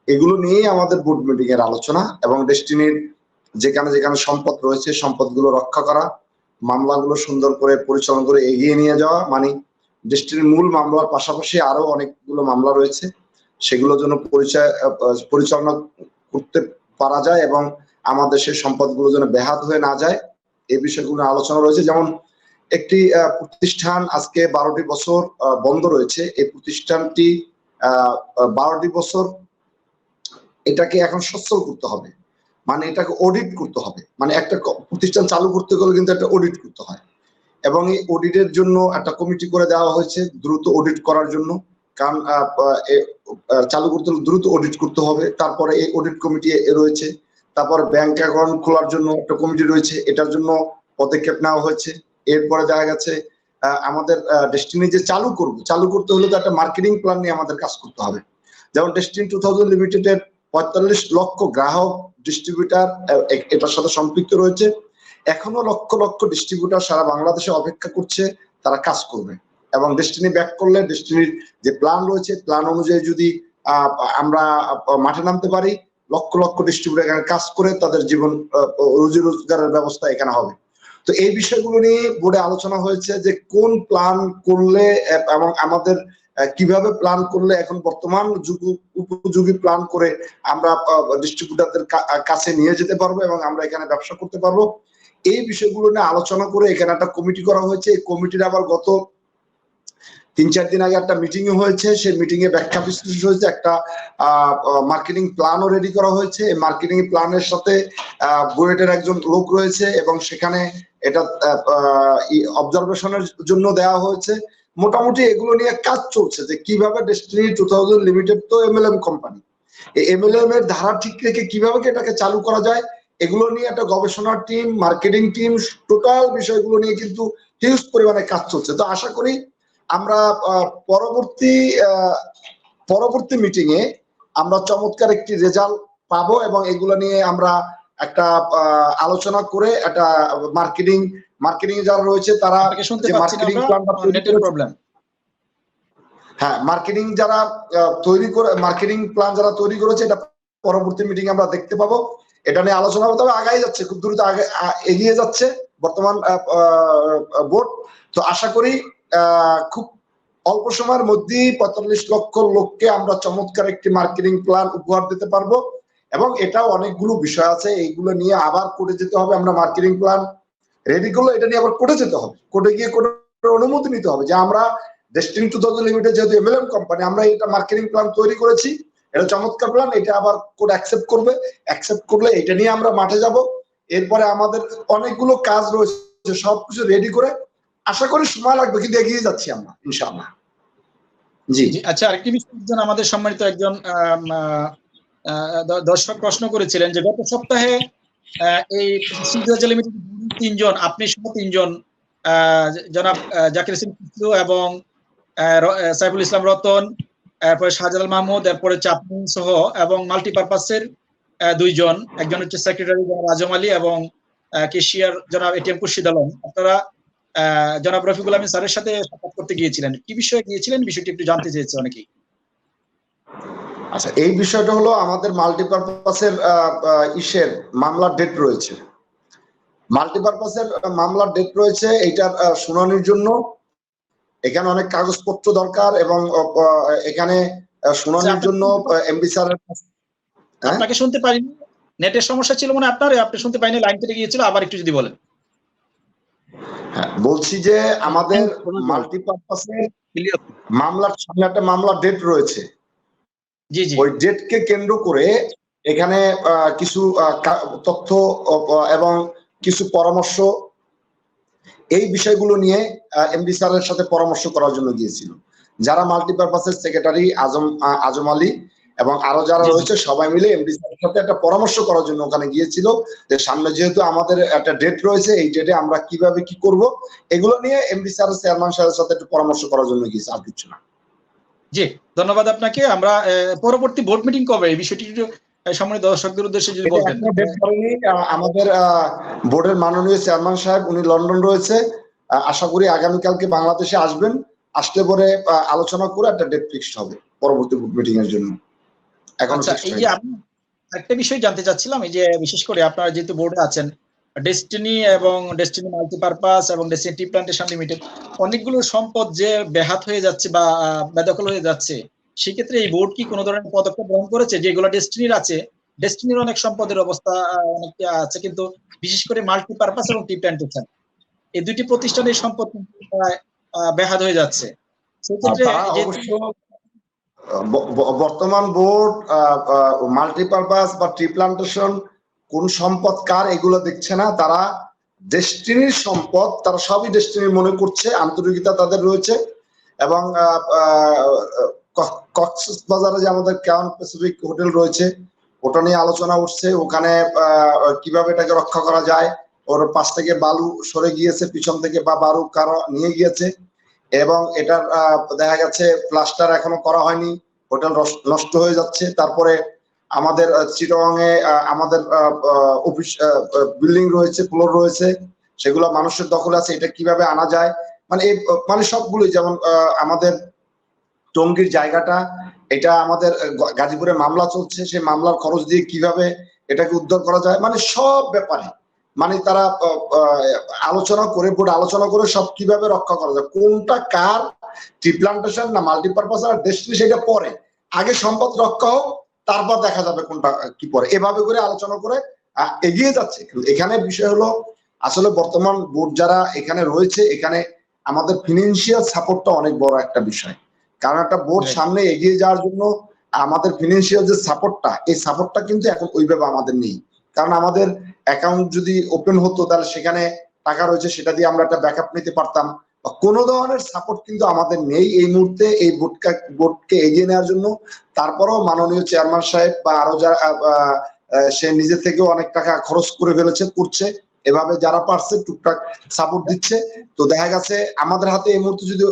এগুলো নিয়েই আমাদের বোর্ড মিটিং এর আলোচনা, এবং ডেস্টিনির যেখানে যেখানে সম্পদ রয়েছে সম্পদগুলো রক্ষা করা, মামলাগুলো সুন্দর করে পরিচালনা করে এগিয়ে নিয়ে যাওয়া। মানে ডেস্টিনির মূল মামলার পাশাপাশি আরো অনেকগুলো মামলা রয়েছে, সেগুলো যেন পরিচালনা করতে পারা যায় এবং আমাদের সেই সম্পদগুলো যেন ব্যাহত হয়ে না যায়, এই বিষয়গুলো আলোচনা রয়েছে। যেমন একটি প্রতিষ্ঠান আজকে 12টি বছর বন্ধ রয়েছে, এই প্রতিষ্ঠানটি 12টি বছর এটাকে এখন সচ্ছল করতে হবে, মানে এটাকে অডিট করতে হবে। মানে একটা প্রতিষ্ঠান চালু করতে গেলে কিন্তু একটা অডিট করতে হয়, এবং এই অডিটের জন্য একটা কমিটি করে দেওয়া হয়েছে দ্রুত অডিট করার জন্য। কারণ চালু করতে হলে দ্রুত অডিট করতে হবে। তারপরে এই অডিট কমিটি রয়েছে, তারপর ব্যাংক অ্যাকাউন্ট খোলার জন্য একটা কমিটি রয়েছে, এটার জন্য পদক্ষেপ নেওয়া হয়েছে। এরপরে দেখা গেছে আমাদের ডেস্টিনি যে চালু করতে হলে তো একটা মার্কেটিং প্ল্যান নিয়ে আমাদের কাজ করতে হবে। যেমন ডেস্টিনি 2000 লিমিটেডের 45 লক্ষ গ্রাহক ডিস্ট্রিবিউটার এটার সাথে সম্পৃক্ত রয়েছে। এখনো লক্ষ লক্ষ ডিস্ট্রিবিউটার সারা বাংলাদেশে অপেক্ষা করছে, তারা কাজ করবে। এবং ডেস্টিনি ব্যাক করলে ডেস্টিনির যে প্ল্যান রয়েছে, প্ল্যান অনুযায়ী যদি আমরা মাঠে নামতে পারি, লক্ষ লক্ষ ডিস্ট্রিবিউটার এখানে কাজ করে তাদের জীবন রুজি রোজগারের ব্যবস্থা এখানে হবে। তো এই বিষয়গুলো নিয়ে বোর্ডে আলোচনা হয়েছে যে কোন প্ল্যান করলে এবং আমাদের কিভাবে প্ল্যান করলে এখন বর্তমান উপযোগী প্ল্যান করে আমরা ডিস্ট্রিবিউটারদের কাছে নিয়ে যেতে পারবো এবং আমরা এখানে ব্যবসা করতে পারবো, এই বিষয়গুলো নিয়ে আলোচনা করে এখানে একটা কমিটি করা হয়েছে। এই কমিটির আবার গত 3-4 দিন আগে একটা মিটিং হয়েছে, সেই মিটিং এ ব্যাখ্যা বিশ্লেষণ হয়েছে, একটা মার্কেটিং প্ল্যানও রেডি করা হয়েছে। এই মার্কেটিং প্ল্যানের সাথে বুয়েটের একজন লোক রয়েছে এবং সেখানে এটা অবজারভেশনের জন্য দেওয়া হয়েছে। মোটামুটি এগুলো নিয়ে কাজ চলছে যে কিভাবে ডেস্টিনি 2000 লিমিটেড তো এমএলএম কোম্পানি, এই এমএলএম এর ধারা ঠিক রেখে কিভাবে এটাকে চালু করা যায়, এগুলো নিয়ে একটা গবেষণা টিম, মার্কেটিং টিম, টোটাল বিষয়গুলো নিয়ে কিন্তু হিউজ পরিমাণে কাজ চলছে। তো আশা করি আমরা পরবর্তী মিটিং এ আমরা চমৎকার একটি রেজাল্ট পাবো এবং এগুলো নিয়ে আমরা একটা আলোচনা করে একটা মার্কেটিং যারা রয়েছে তারা যে মার্কেটিং প্ল্যানটা প্রবলেম, হ্যাঁ, মার্কেটিং প্ল্যান যারা তৈরি করেছে, এটা পরবর্তী মিটিং আমরা দেখতে পাবো। এটা নিয়ে আলোচনা হবে, তবে আগাই যাচ্ছে, খুব দ্রুত এগিয়ে যাচ্ছে বর্তমান বোর্ড। তো আশা করি খুব অল্প সময়ের মধ্যেই 45 লক্ষ লোককে আমরা চমৎকার একটি মার্কেটিং প্ল্যান উপহার দিতে পারবো। এবং এটাও অনেকগুলো বিষয় আছে, এইগুলো নিয়ে আবার কোর্টে যেতে হবে। আমরা মার্কেটিং প্ল্যান রেডি করলে এটা নিয়ে আবার কোর্টে যেতে হবে, কোর্টে গিয়ে কোর্টের অনুমতি নিতে হবে যে আমরা ডেস্টিনি 2000 লিমিটেড যেহেতু এমএলএম কোম্পানি, আমরা এটা মার্কেটিং প্ল্যান তৈরি করেছি, এটা চমৎকার প্ল্যান, এটা আবার কোর্ট অ্যাকসেপ্ট করলে এটা নিয়ে আমরা মাঠে যাব। এরপরে আমাদের অনেকগুলো কাজ রয়েছে, সবকিছু রেডি করে আশা করি সময় লাগবে, কিন্তু এগিয়ে যাচ্ছি আমরা ইনশাআল্লাহ। জি আচ্ছা, আরেকটি বিষয়, আমাদের সম্মানিত একজন দর্শক প্রশ্ন করেছিলেন যে গত সপ্তাহে এই 3জন, আপনি সহ 3জন, জনাব জাকির হোসেন খুসরু এবং সাইফুল ইসলাম রতন, এরপরে শাহজালাল মাহমুদ, এরপরে চাপমিন সহ এবং মাল্টিপারপাসের 2জন, একজন হচ্ছে সেক্রেটারি আজম আলী এবং কেশিয়ার জনাব এটিএম খুরশিদ আলম, আপনারা জনাব রফিকুল আমিন স্যারের সাথে সাক্ষাৎ করতে গিয়েছিলেন, কি বিষয়ে গিয়েছিলেন বিষয়টি একটু জানতে চেয়েছে অনেকেই। আচ্ছা, এই বিষয়টা হলো আমাদের মাল্টিপারপাসের মামলার ডেট রয়েছে, মাল্টিপারপাসের মামলার ডেট রয়েছে। এইটার শুনানির জন্য এখানে অনেক কাগজপত্র দরকার এবং এখানে শুনানির জন্য এমপি স্যারের আপনাকে শুনতে পারিনি, নেটের সমস্যা ছিল মনে আপনার, আপনি শুনতে পাইনি, লাইন কেটে গিয়েছিল, আবার একটু যদি বলেন। হ্যাঁ, বলছি যে আমাদের মাল্টিপারপাসের মামলার সামনে একটা মামলার ডেট রয়েছে। জি জি, ওই ডেটকে কেন্দ্র করে এখানে কিছু তথ্য এবং কিছু পরামর্শ এই বিষয়গুলো নিয়ে এমডি স্যারের সাথে পরামর্শ করার জন্য গিয়েছিল। যারা মাল্টিপারপাসের সেক্রেটারি আজম আলী এবং আরো যারা রয়েছে সবাই মিলে এমডি স্যারের সাথে একটা পরামর্শ করার জন্য ওখানে গিয়েছিল, যে সামনে যেহেতু আমাদের একটা ডেট রয়েছে, এই ডেটে আমরা কিভাবে কি করব এগুলো নিয়ে এমডি স্যারের চেয়ারম্যান সাহেবের সাথে একটু পরামর্শ করার জন্য গিয়েছে, আর কিছু না। জি ধন্যবাদ আপনাকে। আমরা পরবর্তী বোর্ড মিটিং কবে, এই বিষয়টি একটু সম্মানিত দর্শকদের উদ্দেশ্যে যদি বলতেন। আমাদের বোর্ডের মাননীয় চেয়ারম্যান সাহেব উনি লন্ডন রয়েছে, আশা করি আগামীকালকে বাংলাদেশে আসবেন, আসলে পরে আলোচনা করে একটা ডেট ফিক্সড হবে পরবর্তী বোর্ড মিটিং এর জন্য। আচ্ছা, এই যে আমি একটা বিষয় জানতে চাচ্ছিলাম, এই যে বিশেষ করে আপনারা যেহেতু বোর্ডে আছেন, ডেস্টিনি এবং ডেস্টিনি মাল্টিপারপাস এবং ডেস্টিনি টি প্ল্যান্টেশন লিমিটেড অনেকগুলো সম্পদ যে ব্যাহত হয়ে যাচ্ছে বা বেদখল হয়ে যাচ্ছে, সেক্ষেত্রে এই বোর্ড কি কোনো ধরনের পদক্ষেপ গ্রহণ করেছে? যেগুলো ডেস্টিনির আছে, ডেস্টিনির অনেক সম্পদের অবস্থা অনেকটা আছে, কিন্তু বিশেষ করে মাল্টিপারপাস এবং টি প্ল্যান্টেশন এই দুটি প্রতিষ্ঠানের সম্পদ ব্যাহত হয়ে যাচ্ছে, সেক্ষেত্রে বর্তমান বোর্ড মাল্টিপারপাস বা ট্রি প্লান্টেশন কোন সম্পদ কার এগুলো দেখছে না, তারা ডেস্টিনির সম্পদ, তারা সবই ডেস্টিনির মনে করছে, আন্তরিকতা তাদের রয়েছে। এবং কক্সবাজারে যে আমাদের ক্রাউন প্যাসিফিক হোটেল রয়েছে, ওটা নিয়ে আলোচনা উঠছে, ওখানে কিভাবে এটাকে রক্ষা করা যায়। ওর পাশ থেকে বালু সরে গিয়েছে পিছন থেকে, বা বালু কারো নিয়ে গিয়েছে, এবং এটার দেখা গেছে প্লাস্টার এখনো করা হয়নি, হোটেল নষ্ট হয়ে যাচ্ছে। তারপরে আমাদের চিটাগাংয়ে আমাদের অফিস বিল্ডিং রয়েছে, ফ্লোর রয়েছে, সেগুলো মানুষের দখলে আছে, এটা কিভাবে আনা যায়, মানে সবগুলোই, যেমন আমাদের টঙ্গীর জায়গাটা, এটা আমাদের গাজীপুরে মামলা চলছে, সেই মামলার খরচ দিয়ে কিভাবে এটাকে উদ্ধার করা যায়, মানে সব ব্যাপারে তারা আলোচনা করে, বোর্ড আলোচনা করে সব কিভাবে রক্ষা করা যায়, কোনটা কার, ট্রি প্লান্টেশন না মাল্টিপারপাস আর ডেস্টিনি, সেটা পরে, আগে সম্পদ রক্ষা হোক, তারপর দেখা যাবে কোনটা কি পরে, এভাবে করে আলোচনা করে এগিয়ে যাচ্ছে। এখানে বিষয় হলো আসলে বর্তমান বোর্ড যারা এখানে রয়েছে, এখানে আমাদের ফিনান্সিয়াল সাপোর্টটা অনেক বড় একটা বিষয়, কারণ একটা বোর্ড সামনে এগিয়ে যাওয়ার জন্য আমাদের ফিনান্সিয়াল যে সাপোর্টটা, এই সাপোর্টটা কিন্তু এখন ওইভাবে আমাদের নেই। কারণ আমাদের অ্যাকাউন্ট যদি ওপেন হতো, তাহলে সেখানে টাকা রয়েছে, সেটা দিয়ে আমরা একটা ব্যাকআপ নিতে পারতাম। কোনো ধরনের সাপোর্ট কিন্তু আমাদের নেই এই মুহূর্তে এই বোর্ডকে এগিয়ে নেওয়ার জন্য। তারপরেও মাননীয় চেয়ারম্যান সাহেব বা আরো যারা, সে নিজে থেকেও অনেক টাকা খরচ করে ফেলেছে, করছে, এভাবে যারা পারছে টুকটাক সাপোর্ট দিচ্ছে। তো দেখা গেছে আমাদের হাতে এই মুহূর্তে যদি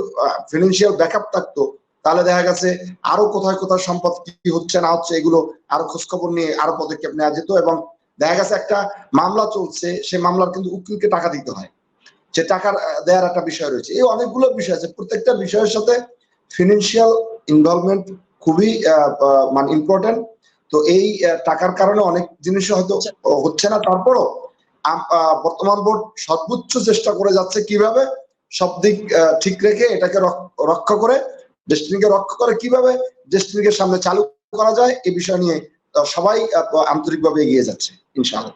ফিনান্সিয়াল ব্যাকআপ থাকতো, তাহলে দেখা গেছে আরো কোথায় কোথায় সম্পদ কি হচ্ছে না হচ্ছে, এগুলো আরো খোঁজখবর নিয়ে আরো পদক্ষেপ নেওয়া যেত। এবং দেখা গেছে একটা মামলা চলছে, সেই মামলার কিন্তু উকিলকে টাকা দিতে হয়, যে টাকার দেওয়ার একটা বিষয় রয়েছে। এই অনেকগুলো বিষয় আছে, প্রত্যেকটা বিষয়ের সাথে ফিনান্সিয়াল ইনভলভমেন্ট খুবই ইম্পর্টেন্ট। তো এই টাকার কারণে অনেক জিনিস হয়তো হচ্ছে না, তারপরও বর্তমান বোর্ড সর্বোচ্চ চেষ্টা করে যাচ্ছে কিভাবে সব দিক ঠিক রেখে এটাকে রক্ষা করে, ডেস্টিনিকে রক্ষা করে কিভাবে ডেস্টিনিকে সামনে চালু করা যায়, এই বিষয় নিয়ে সবাই আন্তরিকভাবে এগিয়ে যাচ্ছে ইনশাআল্লাহ।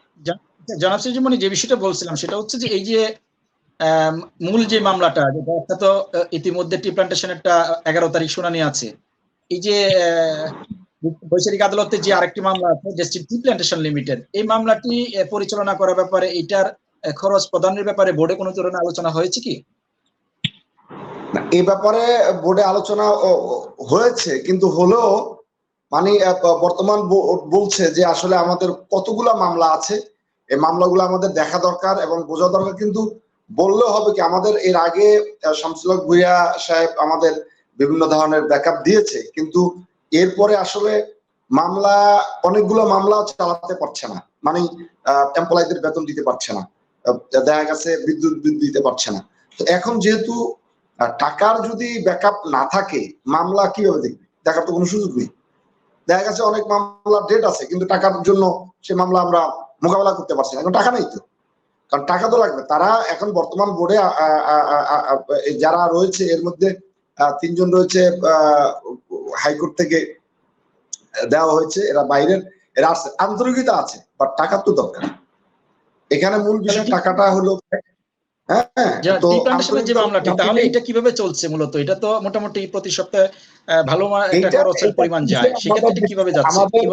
জনাব সিরাজুল, যে বিষয়টা বলছিলাম সেটা হচ্ছে যে এই যে মূল যে মামলাটা, যেটা তো ইতিমধ্যে টি প্ল্যান্টেশন একটা 11 তারিখ শুনানি আছে, এই যে বৈচারিক আদালতে যে আরেকটি মামলা আছে ডেস্টিনি টি প্ল্যান্টেশন লিমিটেড, এই মামলাটি পরিচালনা করার ব্যাপারে, এটার খরচ প্রদানের ব্যাপারে বোর্ডে কোনো ধরনের আলোচনা হয়েছে কি? এই ব্যাপারে বোর্ডে আলোচনা হয়েছে, কিন্তু হলেও বর্তমান বলছে যে আসলে আমাদের কতগুলা মামলা আছে, এই মামলাগুলো আমাদের দেখা দরকার এবং বোঝা দরকার। কিন্তু বললেও হবে কি, আমাদের এর আগে শামসুল হক ভূঁইয়া সাহেব আমাদের বিভিন্ন ধরনের ব্যাকআপ দিয়েছে, কিন্তু এরপরে আসলে অনেকগুলো মামলা চালাতে পারছে না। মানে এমপ্লয়ীদের বেতন দিতে পারছে না, দেখা গেছে বিদ্যুৎ বিল দিতে পারছে না। তো এখন যেহেতু টাকার যদি ব্যাকআপ না থাকে, মামলা কিভাবে দেখবে? দেখার তো কোনো সুযোগ নেই। দেখা গেছে অনেক মামলা ডেট আছে, কিন্তু টাকার জন্য সে মামলা আমরা মোকাবেলা করতে পারছি না, এখন টাকা নেই তো। কারণ টাকা তো লাগবে। তারা এখন বর্তমান বোর্ডে যারা রয়েছে এর মধ্যে 3 জন রয়েছে হাইকোর্ট থেকে দেওয়া হয়েছে, এরা বাইরের, এরা আন্তরিকতা আছে, বাট টাকা তো দরকার। এখানে মূল বিষয় টাকাটা হলো। হ্যাঁ, তো যে মামলাটি, তাহলে এটা কিভাবে চলছে? মূলত এটা তো মোটামুটি প্রতি সপ্তাহে ভালো একটা খরচের পরিমাণ যায়, সেক্ষেত্রে কিভাবে যাচ্ছে? আমাদের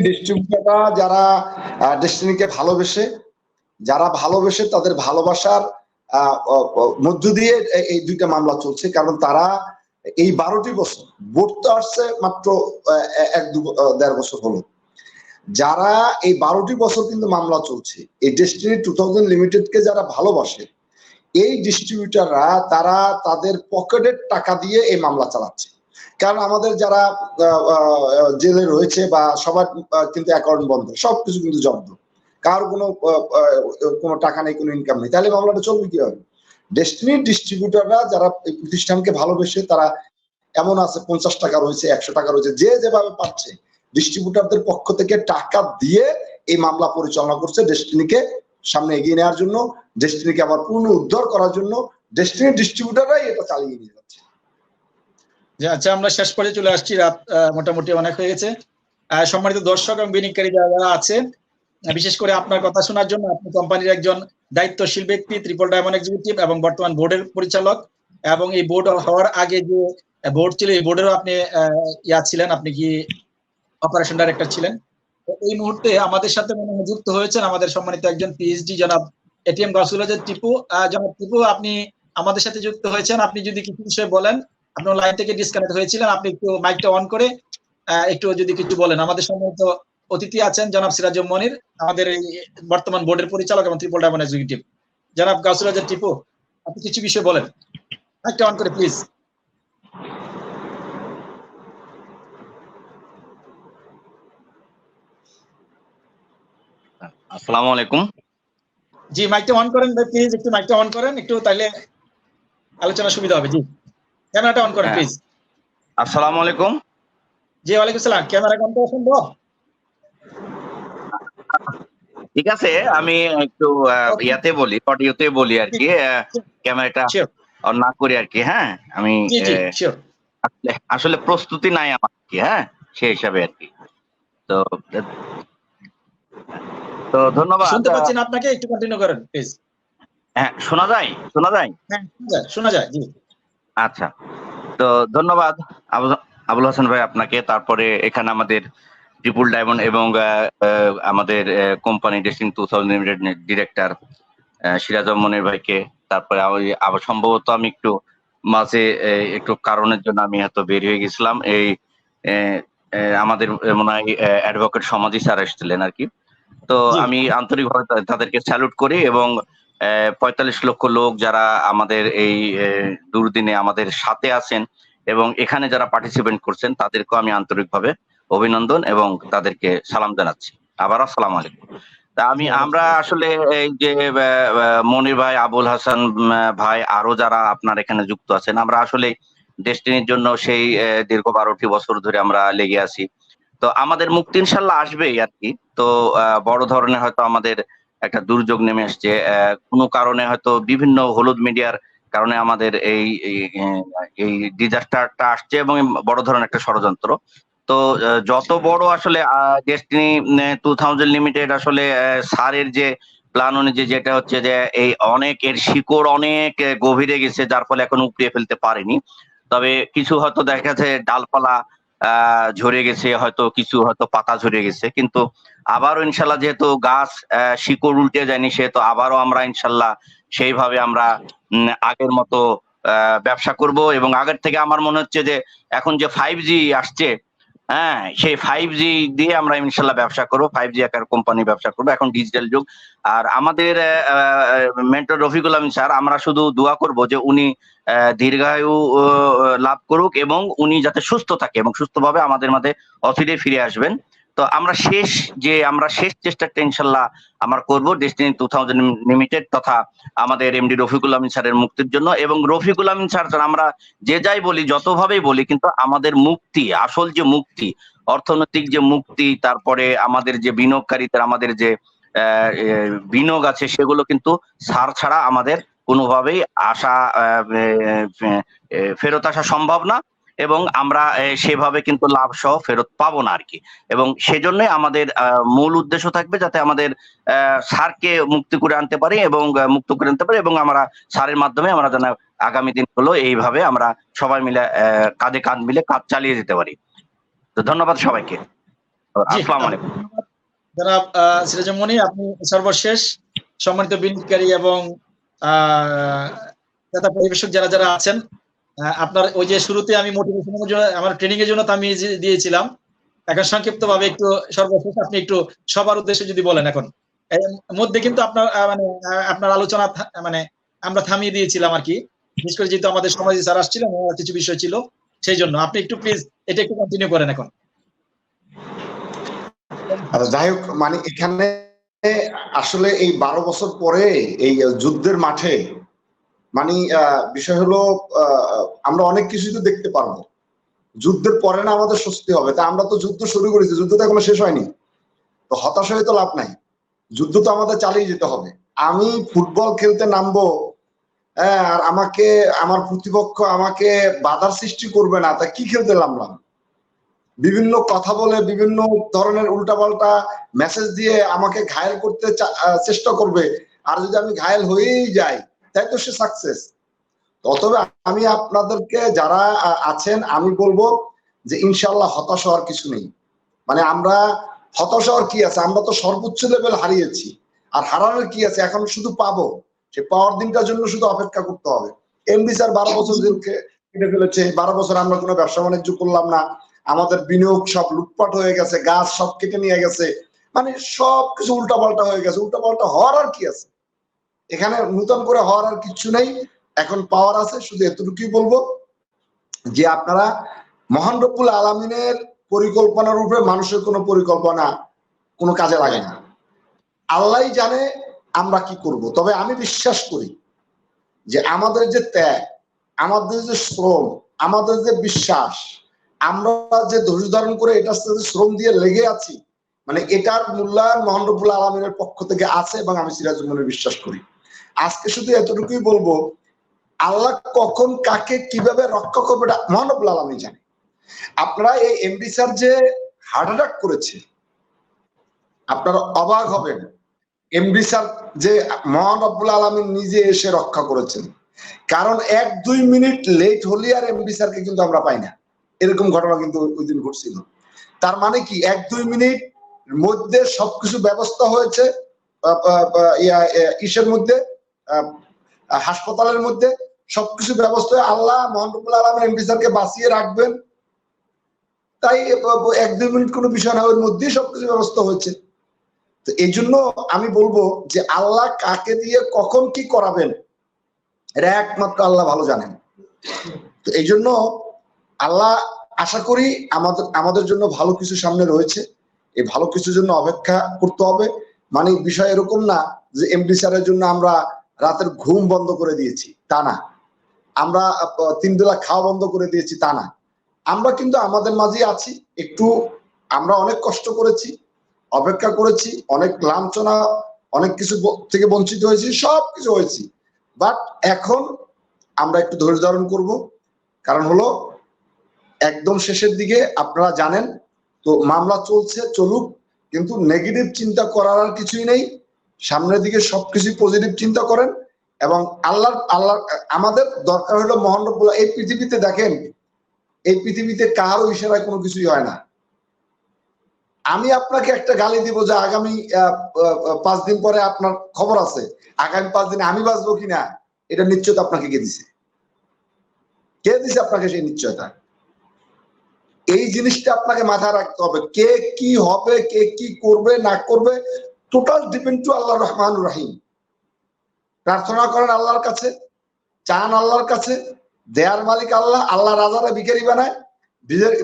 ডিস্ট্রিবিউটররা যারা ডেস্টিনিকে ভালোবেসে তাদের ভালোবাসার মধ্য দিয়ে এই 2টা মামলা চলছে। কারণ তারা এই 12টি বছর, বোর্ড তো আসছে মাত্র 1-1.5 বছর হলো, যারা এই 12টি বছর কিন্তু মামলা চলছে, এই ডেস্টিনি 2000 লিমিটেডকে যারা ভালোবাসে, এই ডিস্ট্রিবিউটররা তারা তাদের পকেটের টাকা দিয়ে এই মামলা চালাচ্ছে। কারণ আমাদের যারা জেলে রয়েছে বা সবার কিন্তু অ্যাকাউন্ট বন্ধ, সবকিছু কিন্তু জব্দ, কার কোনো টাকা নেই, কোনো ইনকাম নেই, তাহলে মামলাটা চলবে কিভাবে? ডেস্টিনির ডিস্ট্রিবিউটররা যারা এই প্রতিষ্ঠানকে ভালোবেসে, তারা এমন আছে 50 টাকা রয়েছে, 100 টাকা রয়েছে, যে যেভাবে পাচ্ছে ডিস্ট্রিবিউটরদের পক্ষ থেকে টাকা দিয়ে এই মামলা পরিচালনা করছে ডেস্টিনিকে সামনে এগিয়ে নেওয়ার জন্য, ডেস্টিনিকে আবার পুনঃ উদ্ধার করার জন্য ডেস্টিনির ডিস্ট্রিবিউটররাই এটা চালিয়ে নিয়ে যাচ্ছে। আচ্ছা, আমরা শেষ পর্যায়ে চলে আসছি, রাত মোটামুটি অনেক হয়ে গেছে। সম্মানিত দর্শক এবং বিনিয়োগকারী যারা আছে, বিশেষ করে আপনার কথা শোনার জন্য, আপনি কোম্পানির একজন দায়িত্বশীল ব্যক্তি, ট্রিপল ডায়মন্ড এক্সিকিউটিভ এবং বর্তমান বোর্ডের পরিচালক, এবং এই বোর্ড হওয়ার আগে যে বোর্ড ছিল, এই বোর্ডেরও আপনি ছিলেন, আপনি কি অপারেশন ডাইরেক্টর ছিলেন। এই মুহূর্তে আমাদের সাথে মনে হয় যুক্ত হয়েছেন আমাদের সম্মানিত একজন পিএইচডি জনাব এটিএম গাউসুল আজম টিপু। জনাব টিপু, আপনি আমাদের সাথে যুক্ত হয়েছেন, আপনি যদি কিছু বিষয় বলেন। আপনার লাইন থেকে ডিসকানেক্ট হয়েছিলেন, আপনি একটু মাইকটা অন করে একটু যদি কিছু বলেন। আমাদের সম্মানিত অতিথি আছেন জনাব সিরাজুম মনির, আমাদের এই বর্তমান বোর্ডের পরিচালক এবং ট্রিপল ডায়মন্ড এক্সিকিউটিভ। জনাব গাউসুল আজম টিপু, আপনি কিছু বিষয় বলেন, মাইকটা অন করে প্লিজ। আসসালামু আলাইকুম। জি, মাইকটা অন করেন ভাই, প্লিজ একটু মাইকটা অন করেন, একটু তাইলে আলোচনা সুবিধা হবে। জি, ক্যামেরাটা অন করেন প্লিজ। আসসালামু আলাইকুম। জি, ওয়ালাইকুম আসসালাম। ক্যামেরা অন করা সম্ভব? ঠিক আছে, আমি একটু ইয়াতে বলি, অডিওতে বলি আর কি, ক্যামেরাটা অন না করি আর কি। হ্যাঁ, আমি আসলে প্রস্তুতি নাই আমার কি, হ্যাঁ, সেই হিসাবে আর কি। তো ধন্যবাদ। শুনতে পাচ্ছেন আপনাকে, একটু কন্টিনিউ করেন প্লিজ। হ্যাঁ, শোনা যায়? হ্যাঁ, শোনা যায়। জি, আচ্ছা। তো ধন্যবাদ আবুল হাসান ভাই আপনাকে। তারপরে এখানে আমাদের ট্রিপল ডায়মন্ড এবং আমাদের company destiny 2000 limited director Sirajum Monir ভাইকে। তারপরে আবার সম্ভবত আমি একটু মাঝে একটু কারণের জন্য আমি হয়তো বের হয়ে গেছিলাম। এই আমাদের মনে হয় অ্যাডভোকেট সমাজি স্যার এসেছিলেন আর কি। তো আমি আন্তরিকভাবে তাদেরকে স্যালুট করি, এবং 45 লক্ষ লোক যারা আমাদের এই দুর্দিনে আমাদের সাথে আছেন এবং এখানে যারা পার্টিসিপেট করছেন, তাদেরকেও আমি আন্তরিকভাবে অভিনন্দন এবং তাদেরকে সালাম জানাচ্ছি। আবার আসসালামু আলাইকুম। তা আমরা আসলে এই যে মনির ভাই, আবুল হাসান ভাই, আরো যারা আপনার এখানে যুক্ত আছেন, আমরা আসলে ডেস্টিনির জন্য সেই দীর্ঘ 12টি বছর ধরে আমরা লেগে আছি। তো আমাদের মুক্তি ইনশাল্লাহ আসবেই আর কি। তো বড় ধরনের হয়তো আমাদের একটা দুর্যোগ নেমে আসছে, কোনো কারণে হয়তো বিভিন্ন হলুদ মিডিয়ার কারণে আমাদের এই ডিজাস্টারটা আসছে, এবং বড় ধরনের একটা ষড়যন্ত্র। তো যত বড় আসলে ডেস্টিনি 2000 লিমিটেড আসলে স্যারের যে প্ল্যান অনুযায়ী, যেটা হচ্ছে যে এই অনেক এর শিকড় অনেক গভীরে গেছে, যার ফলে এখন উপড়িয়ে ফেলতে পারেনি। তবে কিছু হয়তো দেখা যাচ্ছে ডালপালা ঝরে গেছে, হয়তো কিছু হয়তো পাতা ঝরে গেছে, কিন্তু আবারও ইনশাল্লাহ যেহেতু গাছ শিকড় উল্টে যায়নি, সেহেতু আবারও আমরা ইনশাল্লাহ সেইভাবে আমরা আগের মতো ব্যবসা করব। এবং আগের থেকে আমার মনে হচ্ছে যে এখন যে 5G আসছে, হ্যাঁ, সেই 5G দিয়ে আমরা ইনশাল্লাহ ব্যবসা করবো, 5G আকার কোম্পানি ব্যবসা করবো। এখন ডিজিটাল যুগ। আর আমাদের মেন্টর রফিকুল আমিন স্যার, আমরা শুধু দোয়া করব যে উনি দীর্ঘায়ু লাভ করুক এবং উনি যাতে সুস্থ থাকে এবং সুস্থভাবে আমাদের মাঝে অচিরেই ফিরে আসবেন। তো তো আমরা শেষ চেষ্টাটা ইনশাল্লাহ আমরা করব ডেস্টিনি 2000 লিমিটেড তথা আমাদের এমডি রফিকুল আমিন স্যারের মুক্তির জন্য। এবং রফিকুল আমিন স্যার আমরা যে যাই বলি, যতভাবেই বলি, কিন্তু আমাদের মুক্তি, আসল যে মুক্তি, অর্থনৈতিক যে মুক্তি, তারপরে আমাদের যে বিনিয়োগকারীদের আমাদের যে বিনিয়োগ আছে, সেগুলো কিন্তু স্যার ছাড়া আমাদের কোনোভাবেই ফেরত আসা সম্ভব না, এবং আমরা সেভাবে কিন্তু লাভ সহ ফেরত পাবো না আর কি। এবং সেজন্যই আমাদের মূল উদ্দেশ্য থাকবে যাতে আমাদের স্যারকে মুক্ত করে আনতে পারি এবং আমরা স্যারের মাধ্যমে আমরা যেন আগামী দিনগুলো এইভাবে আমরা সবাই মিলে কাঁধে কাঁধ মিলে কাজ চালিয়ে যেতে পারি। তো ধন্যবাদ সবাইকে। আসসালামু আলাইকুম। জনাব সিরাজুল মনি, আপনি সর্বশেষ সম্মানিত বিনিয়োগকারী এবং ক্রেতা পরিবেশক যারা আছেন, আপনার ওই যে শুরুতে আমি মোটিভেশনের জন্য, আমার ট্রেনিং এর জন্য তো আমি দিয়েছিলাম, এখন সংক্ষিপ্ত ভাবে একটু সর্বশেষ আপনি একটু সবার উদ্দেশ্যে যদি বলেন। এখন এর মধ্যে কিন্তু আপনার আপনার আলোচনা আমরা থামিয়ে দিয়েছিলাম আর কি, বিশেষ করে যেহেতু আমাদের সমাজে স্যার আসছিলেন, কিছু বিষয় ছিল, সেই জন্য আপনি একটু প্লিজ এটা একটু কন্টিনিউ করেন এখন। যাই হোক, এখানে আসলে এই 12 বছর পরে এই যুদ্ধের মাঠে বিষয় হলো আমরা অনেক কিছুই তো দেখতে পারবো। যুদ্ধের পরে না আমাদের স্বস্তি হবে, তা আমরা তো যুদ্ধ শুরু করেছি, যুদ্ধ তো এখনো শেষ হয়নি, তো হতাশ হয়ে তো লাভ নাই, যুদ্ধ তো আমাদের চালিয়ে যেতে হবে। আমি ফুটবল খেলতে নামবো, আর আমার প্রতিপক্ষ আমাকে বাধার সৃষ্টি করবে না, তা কি খেলতে নামলাম? বিভিন্ন কথা বলে, বিভিন্ন ধরনের উল্টাপাল্টা মেসেজ দিয়ে আমাকে ঘায়েল করতে চেষ্টা করবে, আর যদি আমি ঘায়েল হয়েই যাই তাই তো সে সাকসেস। অতএব আমি আপনাদেরকে যারা আছেন আমি বলবো যে ইনশাল্লাহ হতাশ হওয়ার কিছু নেই। আমরা হতাশ হওয়ার কি আছে? আমরা তো সর্বোচ্চ লেভেল হারিয়েছি, আর হারানোর কি আছে? এখন শুধু পাবো, সে পাওয়ার দিনটার জন্য শুধু অপেক্ষা করতে হবে। এমডি স্যার 12 বছর জেলকে কেটে ফেলেছে, 12 বছর আমরা কোনো ব্যবসা বাণিজ্য করলাম না, আমাদের বিনিয়োগ সব লুটপাট হয়ে গেছে, গাছ সব কেটে নিয়ে গেছে, সবকিছু উল্টাপাল্টা হয়ে গেছে। উল্টাপাল্টা হওয়ার আর কি আছে? এখানে নতুন করে হওয়ার আর কিছু নেই, এখন পাওয়ার আছে। শুধু এতটুকুই বলবো যে আপনারা মহান রব্বুল আলামিনের পরিকল্পনার উপরে মানুষের কোনো পরিকল্পনা কোনো কাজে লাগে না। আল্লাহই জানে আমরা কি করব। তবে আমি বিশ্বাস করি যে আমাদের যে ত্যাগ, আমাদের যে শ্রম, আমাদের যে বিশ্বাস, আমরা যে ধৈর্য ধারণ করে এটার সাথে শ্রম দিয়ে লেগে আছি, এটার মূল্যায়ন মহান রব্বুল আলামিনের পক্ষ থেকে আছে, এবং আমি সিরাজুল মনির বিশ্বাস করি। আজকে শুধু এতটুকুই বলবো, আল্লাহ কখন কাকে কিভাবে রক্ষা করবে এটা মহান রব্বুল আলামিন জানে। আপনারা এই এমডি স্যার যে হার্ট অ্যাটাক করেছে, আপনারা অবাক হবেন। এমডি স্যার যে মহান রব্বুল আলামিন নিজে এসে রক্ষা করেছেন, কারণ 1-2 মিনিট লেট হলে আর এমডি স্যারকে কিন্তু আমরা পাই না। এরকম ঘটনা কিন্তু ওই দিন ঘটছিল। তার মানে কি 1-2 মিনিট মধ্যে সবকিছু ব্যবস্থা হয়েছে, ইসের মধ্যে হাসপাতালের মধ্যে সবকিছু ব্যবস্থা হয়ে আল্লাহ মহান রব্বুল আলামিন এমডি স্যারকে বাঁচিয়ে রাখবেন, তাই 1-2 মিনিট কোনো বিষয় না, ওর মধ্যেই সবকিছু ব্যবস্থা হয়েছে। তো এই জন্য আমি বলবো যে আল্লাহ কাকে দিয়ে কখন কি করাবেন এটা একমাত্র আল্লাহ ভালো জানেন। তো এই জন্য আল্লাহ আশা করি আমাদের জন্য ভালো কিছু সামনে রয়েছে, এই ভালো কিছুর জন্য অপেক্ষা করতে হবে। বিষয় এরকম না যে এমডি স্যারের জন্য আমরা রাতের ঘুম বন্ধ করে দিয়েছি, তা না। আমরা 3 বেলা খাওয়া বন্ধ করে দিয়েছি, তা না। আমরা কিন্তু আমাদের মাঝে আছি, একটু আমরা অনেক কষ্ট করেছি, অপেক্ষা করেছি, অনেক লাঞ্ছনা, অনেক কিছু থেকে বঞ্চিত হয়েছি, সবকিছু হয়েছি। বাট এখন আমরা একটু ধৈর্য ধারণ করব, কারণ হলো একদম শেষের দিকে আপনারা জানেন তো মামলা চলছে, চলুক, কিন্তু নেগেটিভ চিন্তা করার আর কিছুই নেই। সামনের দিকে সবকিছু পজিটিভ চিন্তা করেন, এবং আল্লাহ আমাদের দরকার হলো মহান রব্বুল। এই পৃথিবীতে দেখেন, এই পৃথিবীতে কারো ইশারায় কোনো কিছুই হয় না। আমি আপনাকে একটা গালি দিব যে আগামী 5 দিন পরে আপনার খবর আছে, আগামী 5 দিনে আমি বাঁচবো কিনা এটা নিশ্চয়তা আপনাকে কে দিছে? কে দিছে আপনাকে সেই নিশ্চয়তা? এই জিনিসটা আপনাকে মাথায় রাখতে হবে। কে কি হবে, কে কি করবে না করবে, টোটাল ডিপেন্ড টু আল্লাহ রহমানুর রহিম। প্রার্থনা করেন আল্লাহর কাছে, চান আল্লাহর কাছে, দেয়ার মালিক আল্লাহ। আল্লাহ রাজারা ভিখারি বানায়,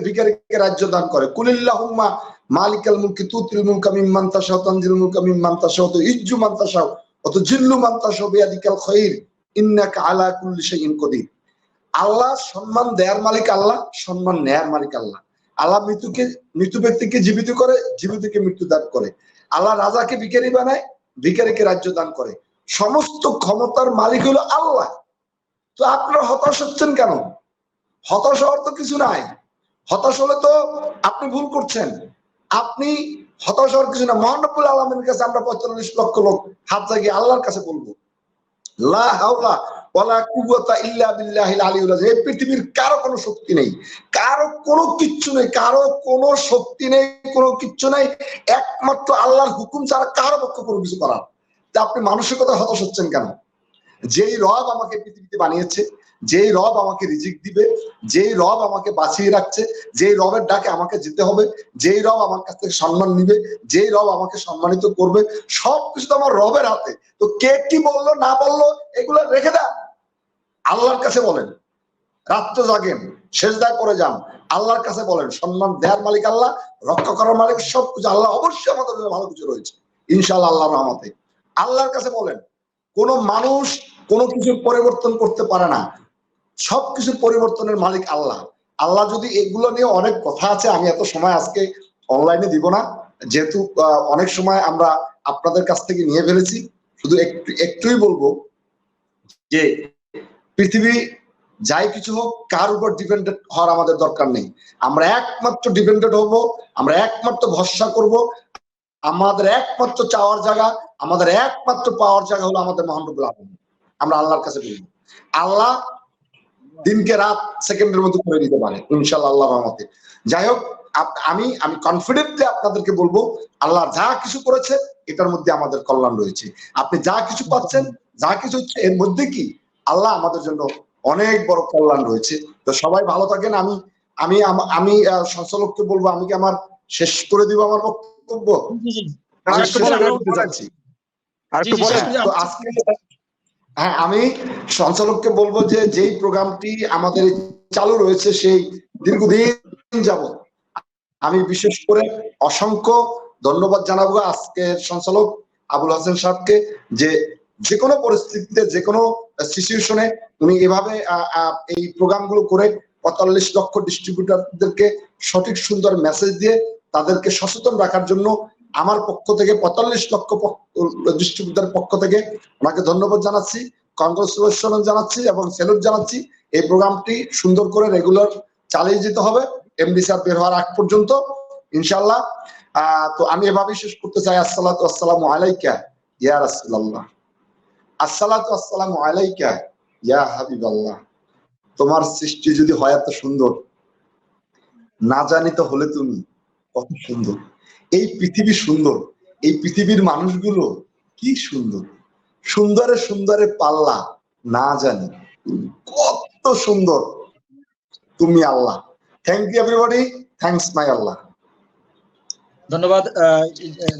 ভিখারিকে রাজ্য দান করে। কুলিল্লাহুম্মা মালিকাল মুলকি তুতিল মুলকা মিম্মান তাশাউ তানজিল মুলকা মিম্মান তাশাউ ওয়া তুইজ্জু মান তাশাউ ওয়া তুজিল্লু মান তাশাউ বিয়াদিকাল খায়র ইন্নাকা আলা কুল্লি শাইইন কাদির। আল্লাহ সম্মান দেয়ার মালিক, আল্লাহ সম্মান নেয়ার মালিক আল্লাহ। আল্লাহ মৃত ব্যক্তিকে জীবিত করে, জীবিতকে মৃত্যু দান করে। আল্লাহ রাজাকে ভিখারি বানায়, ভিখারিকে রাজ্য দান করে। সমস্ত ক্ষমতার মালিক হলো আল্লাহ। তো আপনারা হতাশ হচ্ছেন কেন? হতাশ হওয়ার তো কিছু নাই। হতাশ হলে তো আপনি ভুল করছেন। আপনি হতাশ হওয়ার কিছু না। মহান রব্বুল আলামিনের কাছে আমরা 45 লক্ষ লোক হাত জাগিয়ে আল্লাহর কাছে বলবো, লা হাওলা ওয়ালা কুওয়াতা ইল্লা বিল্লাহিল আলিয়্যিল আযীম। এই পৃথিবীর কারো কোনো শক্তি নেই, কারো কোনো কিচ্ছু নেই, কারো কোনো শক্তি নেই, কোনো কিচ্ছু নেই, একমাত্র আল্লাহর হুকুম ছাড়া কারো পক্ষে কোনো কিছু করার। তা আপনি মানুষের কথা হতাশ হচ্ছেন কেন? যেই রব আমাকে পৃথিবীতে বানিয়েছে, যেই রব আমাকে রিজিক দিবে, যেই রব আমাকে বাঁচিয়ে রাখছে, যেই রবের ডাকে আমাকে যেতে হবে, যেই রব আমার কাছ থেকে সম্মান নিবে, যেই রব আমাকে সম্মানিত করবে, সবকিছু তো আমার রবের হাতে। তো কে কি বললো না বললো এগুলো রেখে দেন, আল্লাহর কাছে বলেন। রাত্র জাগেন, সেজদা করে যান, আল্লাহর কাছে বলেন। সম্মান দেয়ার মালিক আল্লাহ, রক্ষা করার মালিক সবকিছু আল্লাহ। অবশ্যই আমাদের জন্য ভালো কিছু রয়েছে ইনশাআল্লাহ আল্লাহর রহমতে। আল্লাহর কাছে বলেন। কোন মানুষ কোনো কিছুর পরিবর্তন করতে পারে না, সবকিছুর পরিবর্তনের মালিক আল্লাহ। আল্লাহ যদি এগুলো নিয়ে অনেক কথা আছে, আমি এত সময় আজকে অনলাইনে দিব না, যেহেতু অনেক সময় আমরা আপনাদের কাছ থেকে নিয়ে ফেলেছি। শুধু একটুই বলবো যে পৃথিবী যাই কিছু হোক, কার উপর ডিপেন্ডেন্ট হওয়ার আমাদের দরকার নেই। আমরা একমাত্র ডিপেন্ডেন্ট হব, আমরা একমাত্র ভরসা করব। আমাদের একমাত্র চাওয়ার জায়গা, আমাদের একমাত্র পাওয়ার জায়গা হলো আমাদের মহান রব্বুল আলামিন। আমরা আল্লাহর কাছে বলবো, আল্লাহ দিনকে রাত সেকেন্ডের মধ্যে করে দিতে পারে ইনশাআল্লাহ আল্লাহর রহমতে। যাই হোক, আমি কনফিডেন্টলি আপনাদেরকে বলবো, আল্লাহ যা কিছু করেছে এটার মধ্যে আমাদের কল্যাণ রয়েছে। আপনি যা কিছু পাচ্ছেন, যা কিছু হচ্ছে, এর মধ্যে কি আল্লাহ আমাদের জন্য অনেক বড় কল্যাণ রয়েছে। তো সবাই ভালো থাকেন। আমি সঞ্চালককে বলবো, আমি কি আমার শেষ করে দিব আমার বক্তব্য? তো আজকে হ্যাঁ, আমি সঞ্চালককে বলবো যে যেই প্রোগ্রামটি আমাদের চালু রয়েছে সেই দীর্ঘদিন যাবত, আমি বিশেষ করে অসংখ্য ধন্যবাদ জানাবো আজকের সঞ্চালক আবুল হাসান সাহেবকে, যে কোনো পরিস্থিতিতে, যে কোনো সিচুয়েশনে উনি এভাবে এই প্রোগ্রামগুলো করে 45 লক্ষ ডিস্ট্রিবিউটরদেরকে সঠিক সুন্দর মেসেজ দিয়ে তাদেরকে সচেতন রাখার জন্য আমার পক্ষ থেকে 45 লক্ষ ডিস্ট্রিবিউটরের পক্ষ থেকে ওনাকে ধন্যবাদ জানাচ্ছি, কংগ্রেচুলেশন জানাচ্ছি এবং স্যালুট জানাচ্ছি। এই প্রোগ্রামটি সুন্দর করে রেগুলার চালিয়ে যেতে হবে এমডি স্যার বের হওয়ার আগ পর্যন্ত ইনশাআল্লাহ। তো আমি এভাবে শেষ করতে চাই। আসসালাতু আসসালামু আলাইকা ইয়া রাসূলুল্লাহ, আসসালাতু আসসালামু আলাইকা ইয়া হাবিবাল্লাহ। তোমার সৃষ্টি যদি হয় এত সুন্দর, না জানি তো হলে তুমি কত সুন্দর। এই পৃথিবী সুন্দর, এই পৃথিবীর মানুষগুলো কি সুন্দর, সুন্দরে সুন্দরে পাল্লা না জানি কত সুন্দর তুমি আল্লাহ। থ্যাংক ইউ এভরিবডি, থ্যাঙ্কস মাই আল্লাহ। ধন্যবাদ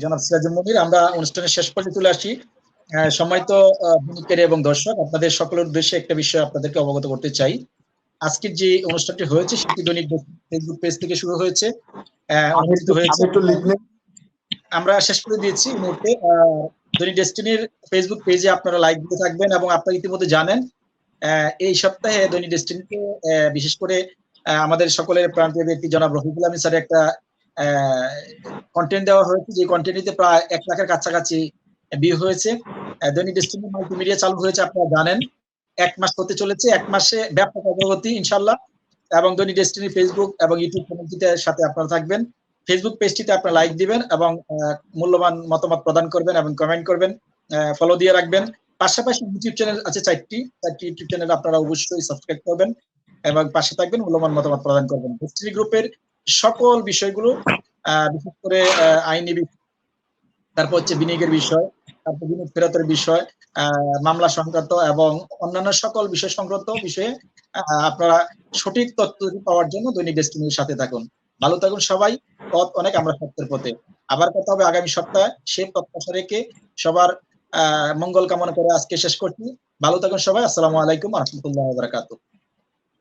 জনাব সিরাজুল মুনির। আমরা অনুষ্ঠানের শেষ পর্যায়ে চলে আসি। সম্মানিত ভূমিকারী এবং দর্শক, আপনাদের সকলের উদ্দেশ্যে একটা বিষয় আপনাদেরকে অবগত করতে চাই। আজকের যে অনুষ্ঠানটি হয়েছে সেটি দৈনিক ফেসবুক পেজ থেকে শুরু হয়েছে, আমরা শেষ করে দিয়েছি এই মুহূর্তে। দৈনিক ডেস্টিনির ফেসবুক পেজে আপনারা লাইক দিতে থাকবেন এবং আপনারা ইতিমধ্যে জানেন এই সপ্তাহে দৈনিক ডেস্টিনিতে বিশেষ করে আমাদের সকলের প্রান্তীয় ব্যক্তি জনাব রফিকুল আমিন স্যারের একটা কন্টেন্ট দেওয়া হয়েছে, যে কন্টেন্টটিতে প্রায় 1 লাখের কাছাকাছি ভিউ হয়েছে। দৈনিক ডেস্টিনি মাল্টিমিডিয়া চালু হয়েছে, আপনারা জানেন 1 মাস হতে চলেছে। 1 মাসে ব্যাপক অগ্রগতি ইনশাআল্লাহ। এবং দৈনিক ডেস্টিনি ফেসবুক এবং ইউটিউব চ্যানেলটির সাথে আপনারা থাকবেন। ফেসবুক পেজটিতে আপনারা লাইক দিবেন এবং মূল্যবান মতামত প্রদান করবেন এবং কমেন্ট করবেন, ফলো দিয়ে রাখবেন। পাশাপাশি ইউটিউব চ্যানেল আছে 4টি ইউটিউব চ্যানেল আপনারা অবশ্যই সাবস্ক্রাইব করবেন এবং পাশে থাকবেন, মূল্যবান মতামত প্রদান করবেন। ডেস্টিনি গ্রুপের সকল বিষয়গুলো, বিশেষ করে আইনি, তারপর হচ্ছে বিনিয়োগের বিষয়, তারপর বিনিয়োগ ফেরতের বিষয়, মামলা সংক্রান্ত এবং অন্যান্য সকল বিষয় সংক্রান্ত বিষয়ে আপনারা সঠিক তথ্য পাওয়ার জন্য দৈনিক ডেস্টিনির সাথে থাকুন। ভালো থাকুন সবাই, পথ অনেক, আমরা সত্যের পথে। আবার কথা হবে আগামী সপ্তাহে। সে প্রত্যাশা রেখে সবার মঙ্গল কামনা করে আজকে শেষ করছি। ভালো থাকুন সবাই। আসসালামু আলাইকুম ওয়া রাহমাতুল্লাহি ওয়া বারাকাতুহু।